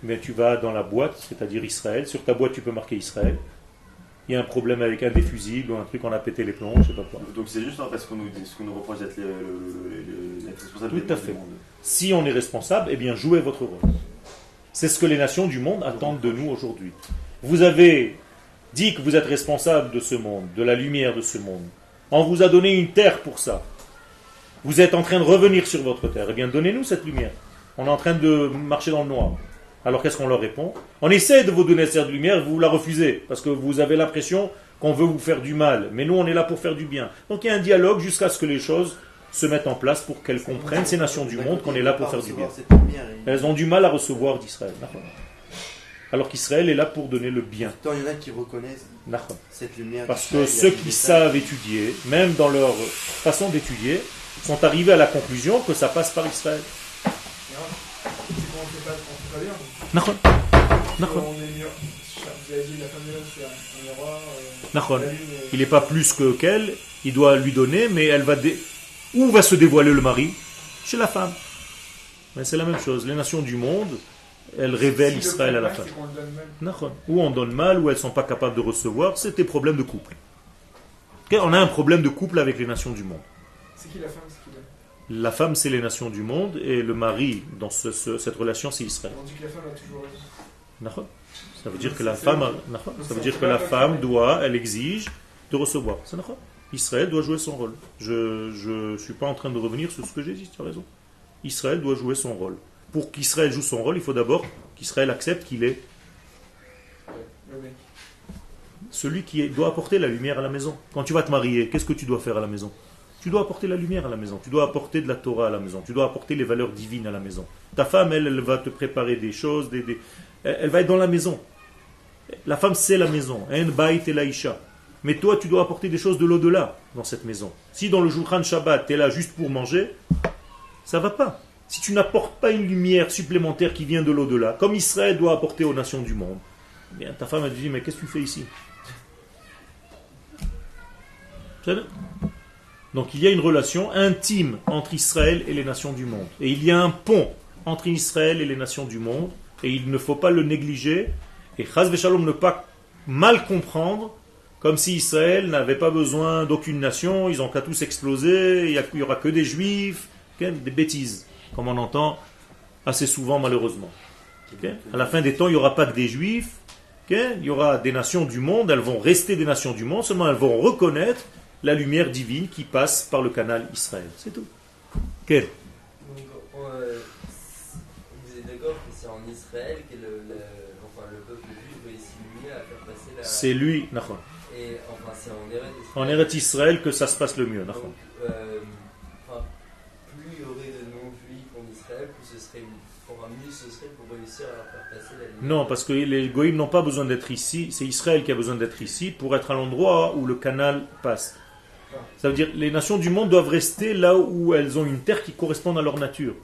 mais tu vas dans la boîte, c'est-à-dire Israël. Sur ta boîte, tu peux marquer Israël. Il y a un problème avec un des fusibles ou un truc, on a pété les plombs, je sais pas quoi. Donc c'est juste parce qu'on nous reproche d'être responsable Tout à fait. Si on est responsable, eh bien jouez votre rôle. C'est ce que les nations du monde attendent de nous aujourd'hui. Vous avez dit que vous êtes responsable de ce monde, de la lumière de ce monde. On vous a donné une terre pour ça. Vous êtes en train de revenir sur votre terre. Eh bien, donnez-nous cette lumière. On est en train de marcher dans le noir. Alors, qu'est-ce qu'on leur répond? On essaie de vous donner cette lumière, vous la refusez, parce que vous avez l'impression qu'on veut vous faire du mal. Mais nous, on est là pour faire du bien. Donc, il y a un dialogue jusqu'à ce que les choses se mettent en place pour qu'elles comprennent, ces nations du monde, qu'on est là pour faire du bien. Elles ont du mal à recevoir d'Israël. Alors qu'Israël est là pour donner le bien. Il y en a qui reconnaissent cette lumière. Parce que ceux qui savent étudier, même dans leur façon d'étudier, sont arrivés à la conclusion que ça passe par Israël. Il n'est pas plus que qu'elle, il doit lui donner, mais elle va où va se dévoiler le mari? Chez la femme. Mais c'est la même chose. Les nations du monde, elles révèlent Israël à la femme. Ou on donne mal, ou elles ne sont pas capables de recevoir, c'est des problèmes de couple. On a un problème de couple avec les nations du monde. C'est qui la femme? La femme, c'est les nations du monde, et le mari, dans cette relation, c'est Israël. On dit que la femme a toujours raison. Ça veut dire que la femme, ça veut dire que la femme doit, elle exige de recevoir. Israël doit jouer son rôle. Je ne suis pas en train de revenir sur ce que j'ai dit, tu as raison. Israël doit jouer son rôle. Pour qu'Israël joue son rôle, il faut d'abord qu'Israël accepte qu'il est celui qui doit apporter la lumière à la maison. Quand tu vas te marier, qu'est-ce que tu dois faire à la maison? Tu dois apporter la lumière à la maison. Tu dois apporter de la Torah à la maison. Tu dois apporter les valeurs divines à la maison. Ta femme, elle va te préparer des choses. Elle va être dans la maison. La femme, c'est la maison. En bait et laïcha. Mais toi, tu dois apporter des choses de l'au-delà dans cette maison. Si dans le Shulchan Shabbat, tu es là juste pour manger, ça ne va pas. Si tu n'apportes pas une lumière supplémentaire qui vient de l'au-delà, comme Israël doit apporter aux nations du monde, eh bien, ta femme, elle te dit, mais qu'est-ce que tu fais ici? Donc il y a une relation intime entre Israël et les nations du monde. Et il y a un pont entre Israël et les nations du monde. Et il ne faut pas le négliger. Et chas v'shalom ne pas mal comprendre comme si Israël n'avait pas besoin d'aucune nation. Ils ont qu'à tous exploser. Il n'y aura que des juifs. Des bêtises. Comme on entend assez souvent malheureusement. À la fin des temps, il n'y aura pas que des juifs. Il y aura des nations du monde. Elles vont rester des nations du monde. Seulement elles vont reconnaître la lumière divine qui passe par le canal Israël. C'est tout. Quel? Donc, vous êtes d'accord que c'est en Israël que le peuple juif va s'illumer à faire passer la... C'est lui, Et enfin, c'est en Eretz Israël. En Eretz Israël que ça se passe le mieux. Donc, plus il y aurait de non-juifs en Israël, plus ce serait mieux ce serait pour réussir à faire passer la lumière. Non, parce que les goïms n'ont pas besoin d'être ici. C'est Israël qui a besoin d'être ici pour être à l'endroit où le canal passe. Ça veut dire que les nations du monde doivent rester là où elles ont une terre qui correspond à leur nature.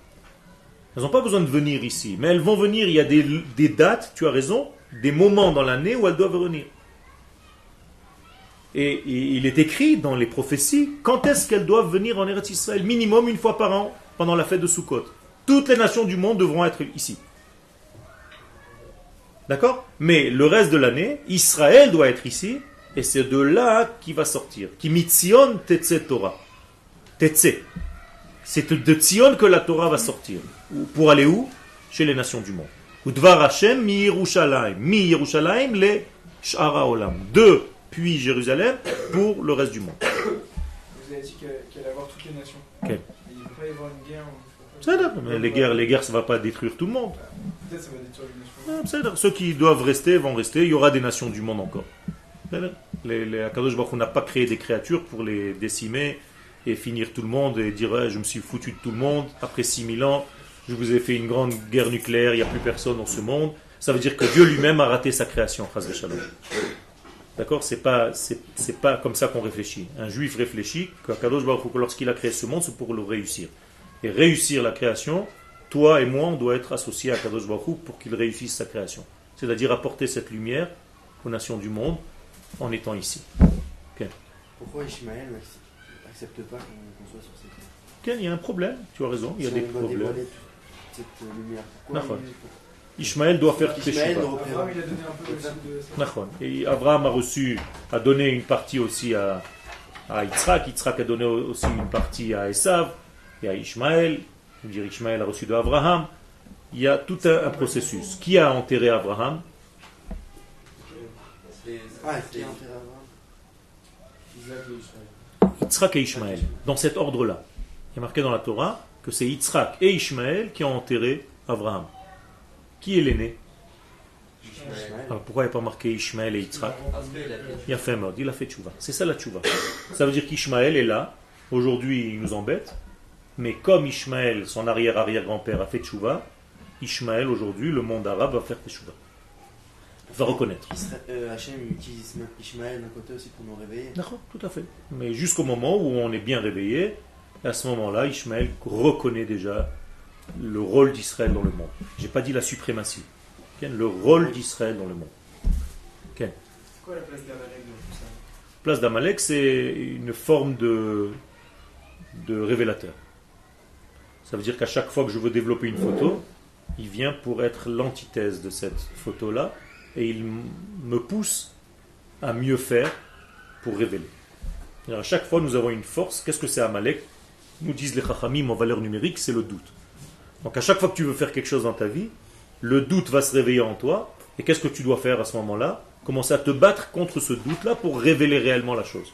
Elles n'ont pas besoin de venir ici. Mais elles vont venir, il y a des dates, tu as raison, des moments dans l'année où elles doivent venir. Et il est écrit dans les prophéties quand est-ce qu'elles doivent venir en Eretz Israël. Minimum une fois par an, pendant la fête de Sukkot. Toutes les nations du monde devront être ici. D'accord? Mais le reste de l'année, Israël doit être ici. Et c'est de là qu'il va sortir. Ki mitzion tetze Torah. Tetze. C'est de Tzion que la Torah va sortir. Pour aller où? Chez les nations du monde. Udvar Hashem mi Yerushalayim. Mi Yerushalayim le Sh'ara Olam. Depuis Jérusalem pour le reste du monde. Vous avez dit qu'il allait y avoir toutes les nations. Okay. Il ne peut pas y avoir une guerre. Mais les guerres, ça ne va pas détruire tout le monde. Peut-être ça va détruire les nations. Ceux qui doivent rester vont rester. Il y aura des nations du monde encore. Akadosh Baruch Hu n'a pas créé des créatures pour les décimer et finir tout le monde et dire je me suis foutu de tout le monde. Après 6000 ans, je vous ai fait une grande guerre nucléaire, il n'y a plus personne dans ce monde. Ça veut dire que Dieu lui-même a raté sa création. D'accord? C'est pas comme ça qu'on réfléchit. Un juif réfléchit qu'Akadosh Baruch Hu, lorsqu'il a créé ce monde, c'est pour le réussir. Et réussir la création, toi et moi, on doit être associés à Akadosh Baruch Hu pour qu'il réussisse sa création. C'est-à-dire apporter cette lumière aux nations du monde en étant ici. Okay. Pourquoi Ishmaël n'accepte pas qu'on soit sur cette terre? Il y a un problème, tu as raison, il y a des problèmes. Cette lumière. Pourquoi Ishmaël doit faire Teshuva. Abraham, il a donné un peu aussi de ça. Et Abraham a donné une partie aussi à Yitzhak. Yitzhak a donné aussi une partie à Esav et à Ishmaël. Je veux dire, Ishmaël a reçu de Abraham. Il y a tout un processus. Qui a enterré Abraham? Qui a enterré Abraham? Isaac et Ishmaël. Yitzhak et Ishmaël. Dans cet ordre-là. Il est marqué dans la Torah que c'est Yitzhak et Ishmaël qui ont enterré Abraham. Qui est l'aîné? Alors pourquoi il n'y a pas marqué Ishmaël et Yitzhak? Il a fait mode, il a fait tchouva. C'est ça la tchouva. Ça veut dire qu'Ishmaël est là. Aujourd'hui, il nous embête. Mais comme Ishmaël, son arrière-arrière-grand-père, a fait tchouva, Ishmaël, aujourd'hui, le monde arabe va faire tchouva. Va reconnaître. Hachem utilise Ishmaël d'un côté aussi pour nous réveiller. D'accord, tout à fait. Mais jusqu'au moment où on est bien réveillé, à ce moment-là, Ishmaël reconnaît déjà le rôle d'Israël dans le monde. Je n'ai pas dit la suprématie. Le rôle d'Israël dans le monde. C'est quoi la place d'Amalek dans tout ça? La place d'Amalek, c'est une forme de révélateur. Ça veut dire qu'à chaque fois que je veux développer une photo, il vient pour être l'antithèse de cette photo-là et il me pousse à mieux faire pour révéler. Alors à chaque fois, nous avons une force. Qu'est-ce que c'est Amalek? Nous disent les Chachamim en valeur numérique, c'est le doute. Donc à chaque fois que tu veux faire quelque chose dans ta vie, le doute va se réveiller en toi. Et qu'est-ce que tu dois faire à ce moment-là? Commencer à te battre contre ce doute-là pour révéler réellement la chose.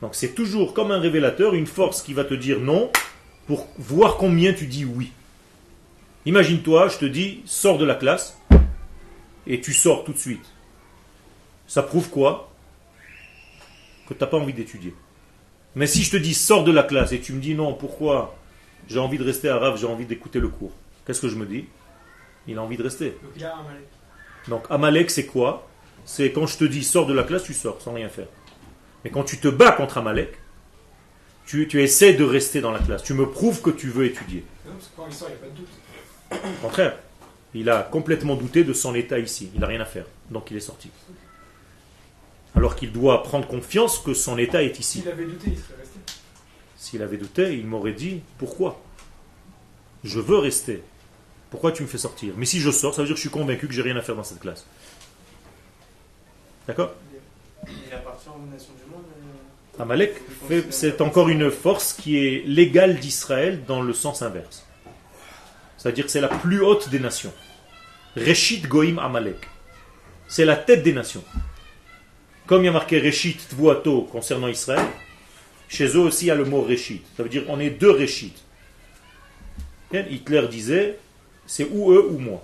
Donc c'est toujours comme un révélateur, une force qui va te dire non, pour voir combien tu dis oui. Imagine-toi, je te dis, sors de la classe, et tu sors tout de suite. Ça prouve quoi? Que tu n'as pas envie d'étudier. Mais si je te dis, sors de la classe, et tu me dis non, pourquoi? J'ai envie de rester arabe, j'ai envie d'écouter le cours. Qu'est-ce que je me dis? Il a envie de rester. Donc il a Amalek. Donc Amalek, c'est quoi? C'est quand je te dis, sors de la classe, tu sors, sans rien faire. Mais quand tu te bats contre Amalek, tu essaies de rester dans la classe. Tu me prouves que tu veux étudier. Non, parce que quand il sort, il n'y a pas de doute. Au contraire, il a complètement douté de son état ici. Il n'a rien à faire. Donc il est sorti. Alors qu'il doit prendre confiance que son état est ici. S'il avait douté, il serait resté. S'il avait douté, il m'aurait dit, pourquoi? Je veux rester. Pourquoi tu me fais sortir? Mais si je sors, ça veut dire que je suis convaincu que j'ai rien à faire dans cette classe. D'accord? Il appartient aux nations du monde. Amalek, c'est encore une force qui est l'égale d'Israël dans le sens inverse. C'est-à-dire que c'est la plus haute des nations. Reshit Goïm Amalek. C'est la tête des nations. Comme il y a marqué Reshit Tvuato concernant Israël, chez eux aussi il y a le mot Reshit. Ça veut dire on est deux Reshit. Hitler disait c'est ou eux ou moi.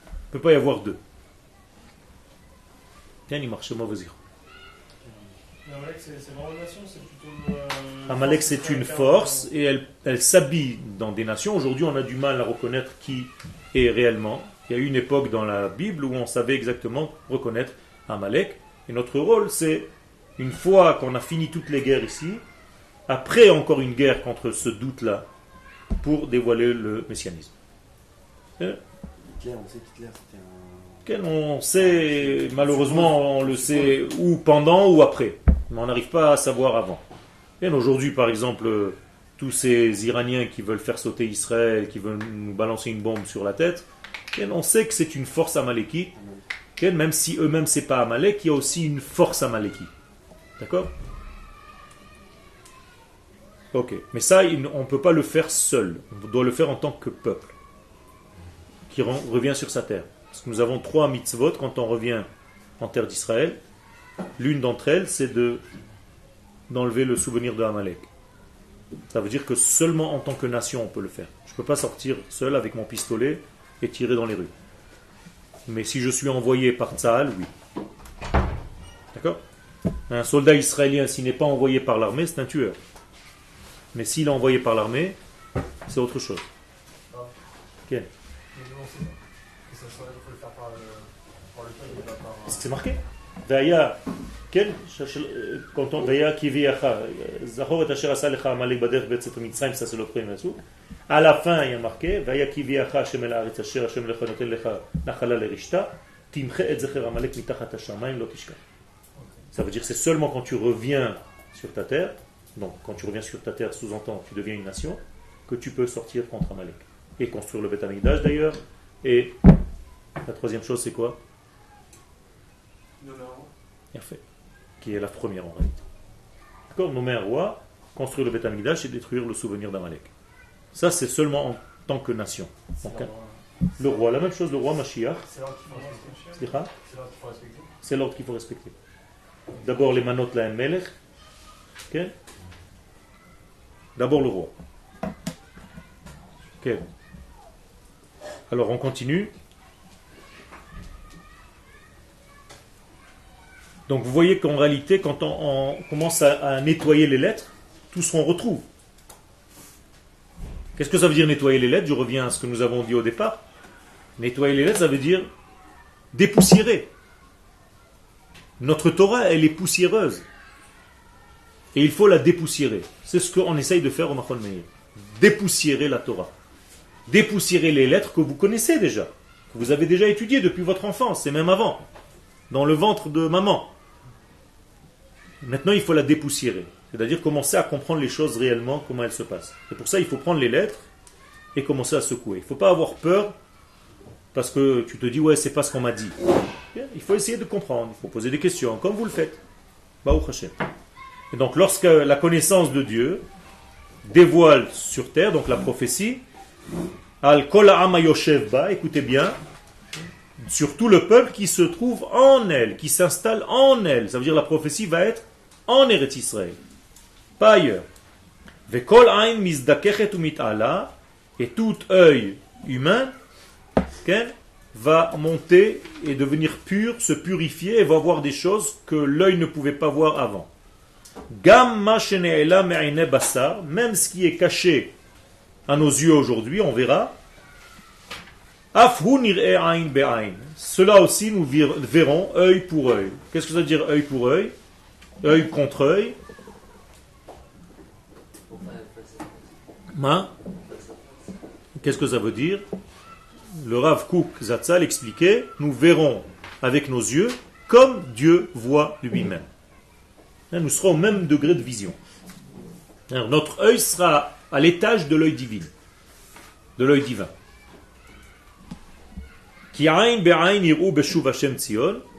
Il ne peut pas y avoir deux. Il marche mauvais. Amalek, c'est vraiment une nation, c'est plutôt. Amalek, c'est une force et elle s'habille dans des nations. Aujourd'hui, on a du mal à reconnaître qui est réellement. Il y a eu une époque dans la Bible où on savait exactement reconnaître Amalek. Et notre rôle, c'est, une fois qu'on a fini toutes les guerres ici, après encore une guerre contre ce doute-là, pour dévoiler le messianisme. Hitler, on sait qu'Hitler c'était un... On sait, malheureusement, on le sait ou pendant ou après. Mais on n'arrive pas à savoir avant. Et aujourd'hui, par exemple, tous ces Iraniens qui veulent faire sauter Israël, qui veulent nous balancer une bombe sur la tête, et on sait que c'est une force amalékite. Même si eux-mêmes c'est pas Amalek, il y a aussi une force amalékite. D'accord? Ok. Mais ça, on ne peut pas le faire seul. On doit le faire en tant que peuple qui revient sur sa terre. Parce que nous avons 3 mitzvot quand on revient en terre d'Israël. L'une d'entre elles, c'est d'enlever le souvenir de Amalek. Ça veut dire que seulement en tant que nation, on peut le faire. Je peux pas sortir seul avec mon pistolet et tirer dans les rues. Mais si je suis envoyé par Tzahal, oui. D'accord? Un soldat israélien, s'il n'est pas envoyé par l'armée, c'est un tueur. Mais s'il est envoyé par l'armée, c'est autre chose. Ok. Est-ce que c'est marqué? Vaya, quel quand on Vaya qui viacha, Zachor et Asher asa lecha Amalek baderech be'etzet Mitzrayim, ça c'est le premier verset. À la fin, il y a marqué Vaya ki viacha Hashem el haaretz asher Hashem lecha noten lecha nachala lerishta timche et zecher Amalek mitachat hashamayim lo tishkach. Ça veut dire que c'est seulement quand tu reviens sur ta terre, donc quand tu reviens sur ta terre, sous-entend tu deviens une nation, que tu peux sortir contre Amalek et construire le Beth Amikdash d'ailleurs. Et la troisième chose, c'est quoi? Fait, qui est la première en réalité. D'accord? Nommer un roi, construire le Beth Amikdash et détruire le souvenir d'Amalek. Ça, c'est seulement en tant que nation. Donc, le roi, la même chose, le roi Mashiach. C'est l'ordre qu'il faut respecter. D'abord les manot la melech. Okay? D'abord le roi. Okay. Alors on continue. Donc vous voyez qu'en réalité, quand on commence à nettoyer les lettres, tout ce qu'on retrouve. Qu'est-ce que ça veut dire nettoyer les lettres? Je reviens à ce que nous avons dit au départ. Nettoyer les lettres, ça veut dire dépoussiérer. Notre Torah, elle est poussiéreuse. Et il faut la dépoussiérer. C'est ce qu'on essaye de faire au Machon Meir. Dépoussiérer la Torah. Dépoussiérer les lettres que vous connaissez déjà. Que vous avez déjà étudiées depuis votre enfance, et même avant. Dans le ventre de maman. Maintenant, il faut la dépoussiérer. C'est-à-dire commencer à comprendre les choses réellement, comment elles se passent. Et pour ça, il faut prendre les lettres et commencer à secouer. Il ne faut pas avoir peur parce que tu te dis, ouais, c'est pas ce qu'on m'a dit. Il faut essayer de comprendre. Il faut poser des questions, comme vous le faites. Baruch Hashem. Et donc, lorsque la connaissance de Dieu dévoile sur terre, donc la prophétie, Al Kol Ha'am Hayoshev Ba, écoutez bien, sur tout le peuple qui se trouve en elle, qui s'installe en elle. Ça veut dire la prophétie va être en Eretz Israël, pas ailleurs. Vekol ain mizdakechet umit'ala, et tout œil humain va monter et devenir pur, se purifier et va voir des choses que l'œil ne pouvait pas voir avant. Gam ma shene'ela me'ine basar, même ce qui est caché à nos yeux aujourd'hui, on verra. Cela aussi nous verrons œil pour œil. Qu'est-ce que ça veut dire œil pour œil? Œil contre œil. Qu'est-ce que ça veut dire? Le Rav Kook Zatzal expliquait, nous verrons avec nos yeux comme Dieu voit lui-même. Nous serons au même degré de vision. Alors, notre œil sera à l'étage de l'œil divin, de l'œil divin.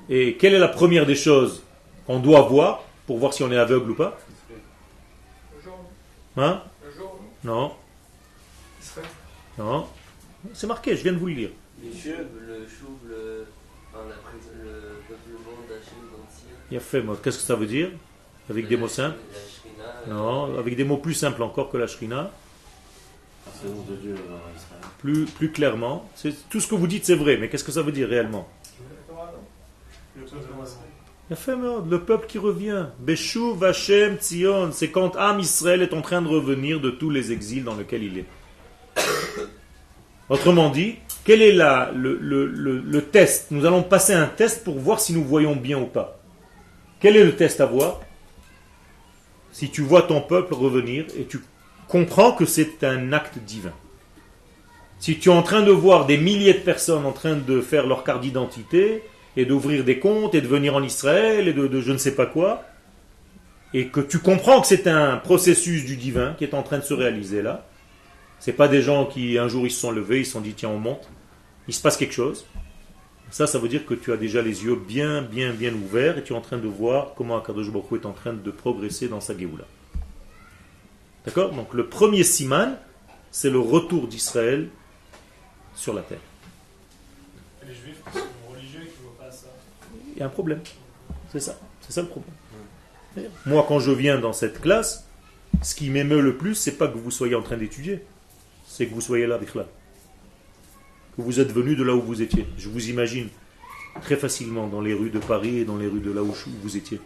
Et quelle est la première des choses qu'on doit voir pour voir si on est aveugle ou pas? Hein? Non. Non. C'est marqué, je viens de vous le lire. Le chouv, le peuplement d'Hachem d'Antir. Il a fait, qu'est-ce que ça veut dire? Avec des mots simples? Non, avec des mots plus simples encore que la Shrina. C'est le nom de Dieu en Israël. Plus clairement. Tout ce que vous dites, c'est vrai, mais qu'est-ce que ça veut dire réellement? Le peuple qui revient. Beshuv Hashem Tzion. C'est quand Am Israël est en train de revenir de tous les exils dans lesquels il est. Autrement dit, quel est le test? Nous allons passer un test pour voir si nous voyons bien ou pas. Quel est le test à voir? Si tu vois ton peuple revenir et tu comprends que c'est un acte divin. Si tu es en train de voir des milliers de personnes en train de faire leur carte d'identité et d'ouvrir des comptes et de venir en Israël et de je ne sais pas quoi, et que tu comprends que c'est un processus du divin qui est en train de se réaliser là, c'est pas des gens qui un jour ils se sont levés, ils se sont dit tiens on monte, il se passe quelque chose. Ça veut dire que tu as déjà les yeux bien ouverts et tu es en train de voir comment Akadosh Baruch Hu est en train de progresser dans sa Géoula. D'accord? Donc le premier siman, c'est le retour d'Israël sur la terre. Et les juifs qui sont religieux et qui ne voient pas ça. Il y a un problème. C'est ça le problème. Moi quand je viens dans cette classe, ce qui m'émeut le plus, c'est pas que vous soyez en train d'étudier. c'est que vous soyez là, Bichla. Que vous êtes venu de là où vous étiez. Je vous imagine très facilement dans les rues de Paris et dans les rues de là où vous étiez.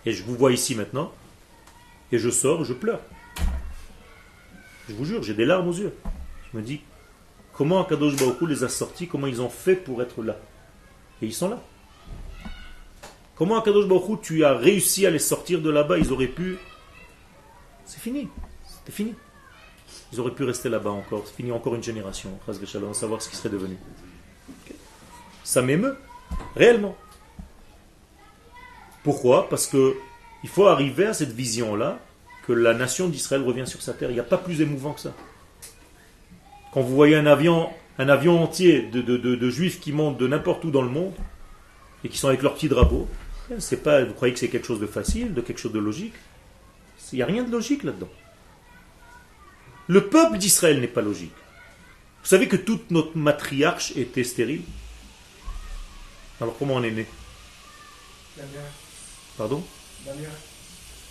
Et je vous vois ici maintenant, et je sors, je pleure. Je vous jure, j'ai des larmes aux yeux. Je me dis, comment Akadosh Baruch Hu les a sortis, comment ils ont fait pour être là. Et ils sont là. Comment Akadosh Baruch Hu, tu as réussi à les sortir de là-bas, ils auraient pu... C'est fini, c'était fini. Ils auraient pu rester là-bas encore, c'est fini encore une génération, on va savoir ce qui serait devenu. Okay. Ça m'émeut, réellement. Pourquoi? Parce que il faut arriver à cette vision-là, que la nation d'Israël revient sur sa terre. Il n'y a pas plus émouvant que ça. Quand vous voyez un avion entier de juifs qui montent de n'importe où dans le monde, et qui sont avec leur petit drapeau, c'est pas, vous croyez que c'est quelque chose de facile, de quelque chose de logique? Il n'y a rien de logique là-dedans. Le peuple d'Israël n'est pas logique. Vous savez que toute notre matriarche était stérile? Alors comment on est né? Pardon?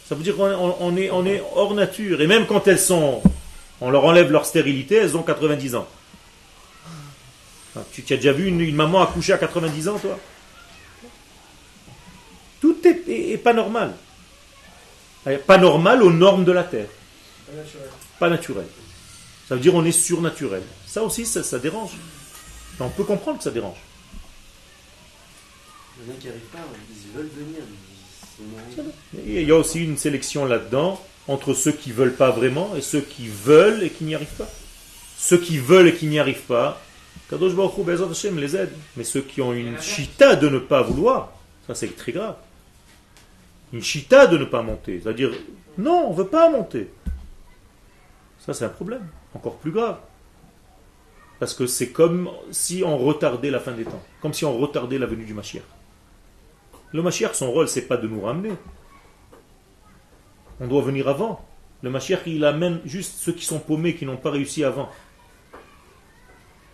Ça veut dire qu'on est hors nature. Et même quand on leur enlève leur stérilité, elles ont 90 ans. Tu as déjà vu une maman accoucher à 90 ans, toi? Tout est pas normal. Pas normal aux normes de la Terre. Pas naturel. Ça veut dire on est surnaturel. Ça aussi, ça dérange. Mais on peut comprendre que ça dérange. Il y en a qui n'arrivent pas, ils veulent venir. Il y a aussi une sélection là-dedans entre ceux qui ne veulent pas vraiment et ceux qui veulent et qui n'y arrivent pas. Ceux qui veulent et qui n'y arrivent pas, Kadosh Baruch Hu Be'ezrat Hashem les aide. Mais ceux qui ont une chita de ne pas vouloir, ça c'est très grave. Une chita de ne pas monter, c'est-à-dire non, on ne veut pas monter. Ça c'est un problème, encore plus grave. Parce que c'est comme si on retardait la fin des temps, comme si on retardait la venue du Mashiach. Le Mashiach, son rôle, c'est pas de nous ramener. On doit venir avant. Le Mashiach, il amène juste ceux qui sont paumés, qui n'ont pas réussi avant.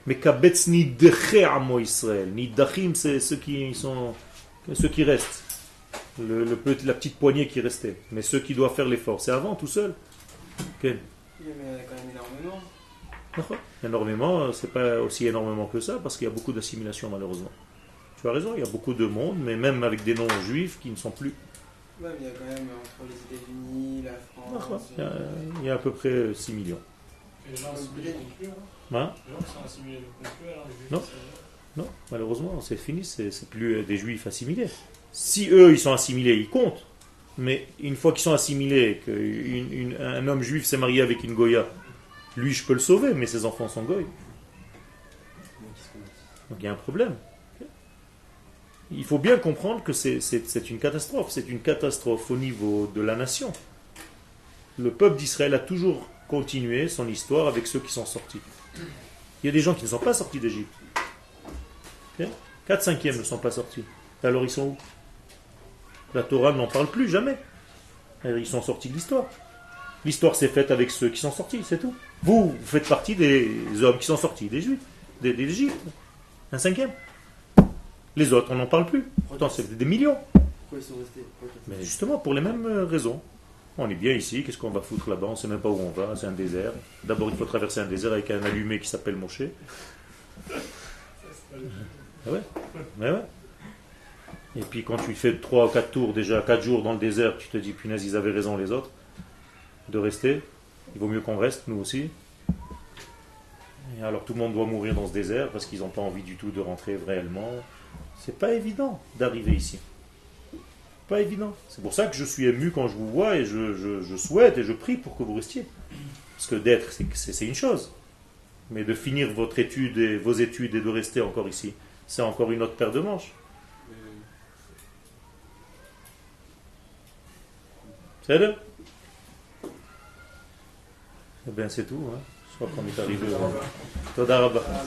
Mais kabetz nideche amo Israël. Nidachim, c'est ceux qui restent. La petite poignée qui restait. Mais ceux qui doivent faire l'effort, c'est avant, tout seul. Okay. Oui, mais il y en a quand même énormément. Énormément, c'est pas aussi énormément que ça, parce qu'il y a beaucoup d'assimilation, malheureusement. Tu as raison, il y a beaucoup de monde, mais même avec des noms juifs qui ne sont plus. Ouais, mais il y a quand même entre les États-Unis, la France. Il y a à peu près 6 millions. Et les gens assimilés non plus, hein? Les gens qui sont assimilés non plus, alors les juifs. Non. Non, malheureusement, c'est fini, c'est plus des juifs assimilés. Si eux, ils sont assimilés, ils comptent. Mais une fois qu'ils sont assimilés, qu'un homme juif s'est marié avec une goya, lui, je peux le sauver, mais ses enfants sont goy. Donc il y a un problème. Il faut bien comprendre que c'est une catastrophe. C'est une catastrophe au niveau de la nation. Le peuple d'Israël a toujours continué son histoire avec ceux qui sont sortis. Il y a des gens qui ne sont pas sortis d'Égypte. 4/5 ne sont pas sortis. Alors ils sont où? La Torah n'en parle plus, jamais. Ils sont sortis de l'histoire. L'histoire s'est faite avec ceux qui sont sortis, c'est tout. Vous faites partie des hommes qui sont sortis, des Juifs, d'Égypte. 1/5. Les autres, on n'en parle plus. Pourtant, c'est des millions. Pourquoi ils sont restés? Mais justement, pour les mêmes raisons. On est bien ici, qu'est-ce qu'on va foutre là-bas? On ne sait même pas où on va, c'est un désert. D'abord, il faut traverser un désert avec un allumé qui s'appelle Moshe. Ah ouais. Mais ouais. Et puis quand tu fais 3 ou 4 tours, déjà 4 jours dans le désert, tu te dis, punaise, ils avaient raison les autres, de rester. Il vaut mieux qu'on reste, nous aussi. Et alors tout le monde doit mourir dans ce désert parce qu'ils n'ont pas envie du tout de rentrer réellement. C'est pas évident d'arriver ici. Pas évident. C'est pour ça que je suis ému quand je vous vois et je souhaite et je prie pour que vous restiez. Parce que d'être, c'est une chose. Mais de finir votre étude et vos études et de rester encore ici, c'est encore une autre paire de manches. C'est là? Eh bien c'est tout. Hein. Je crois qu'on est arrivé. Toda Rabba.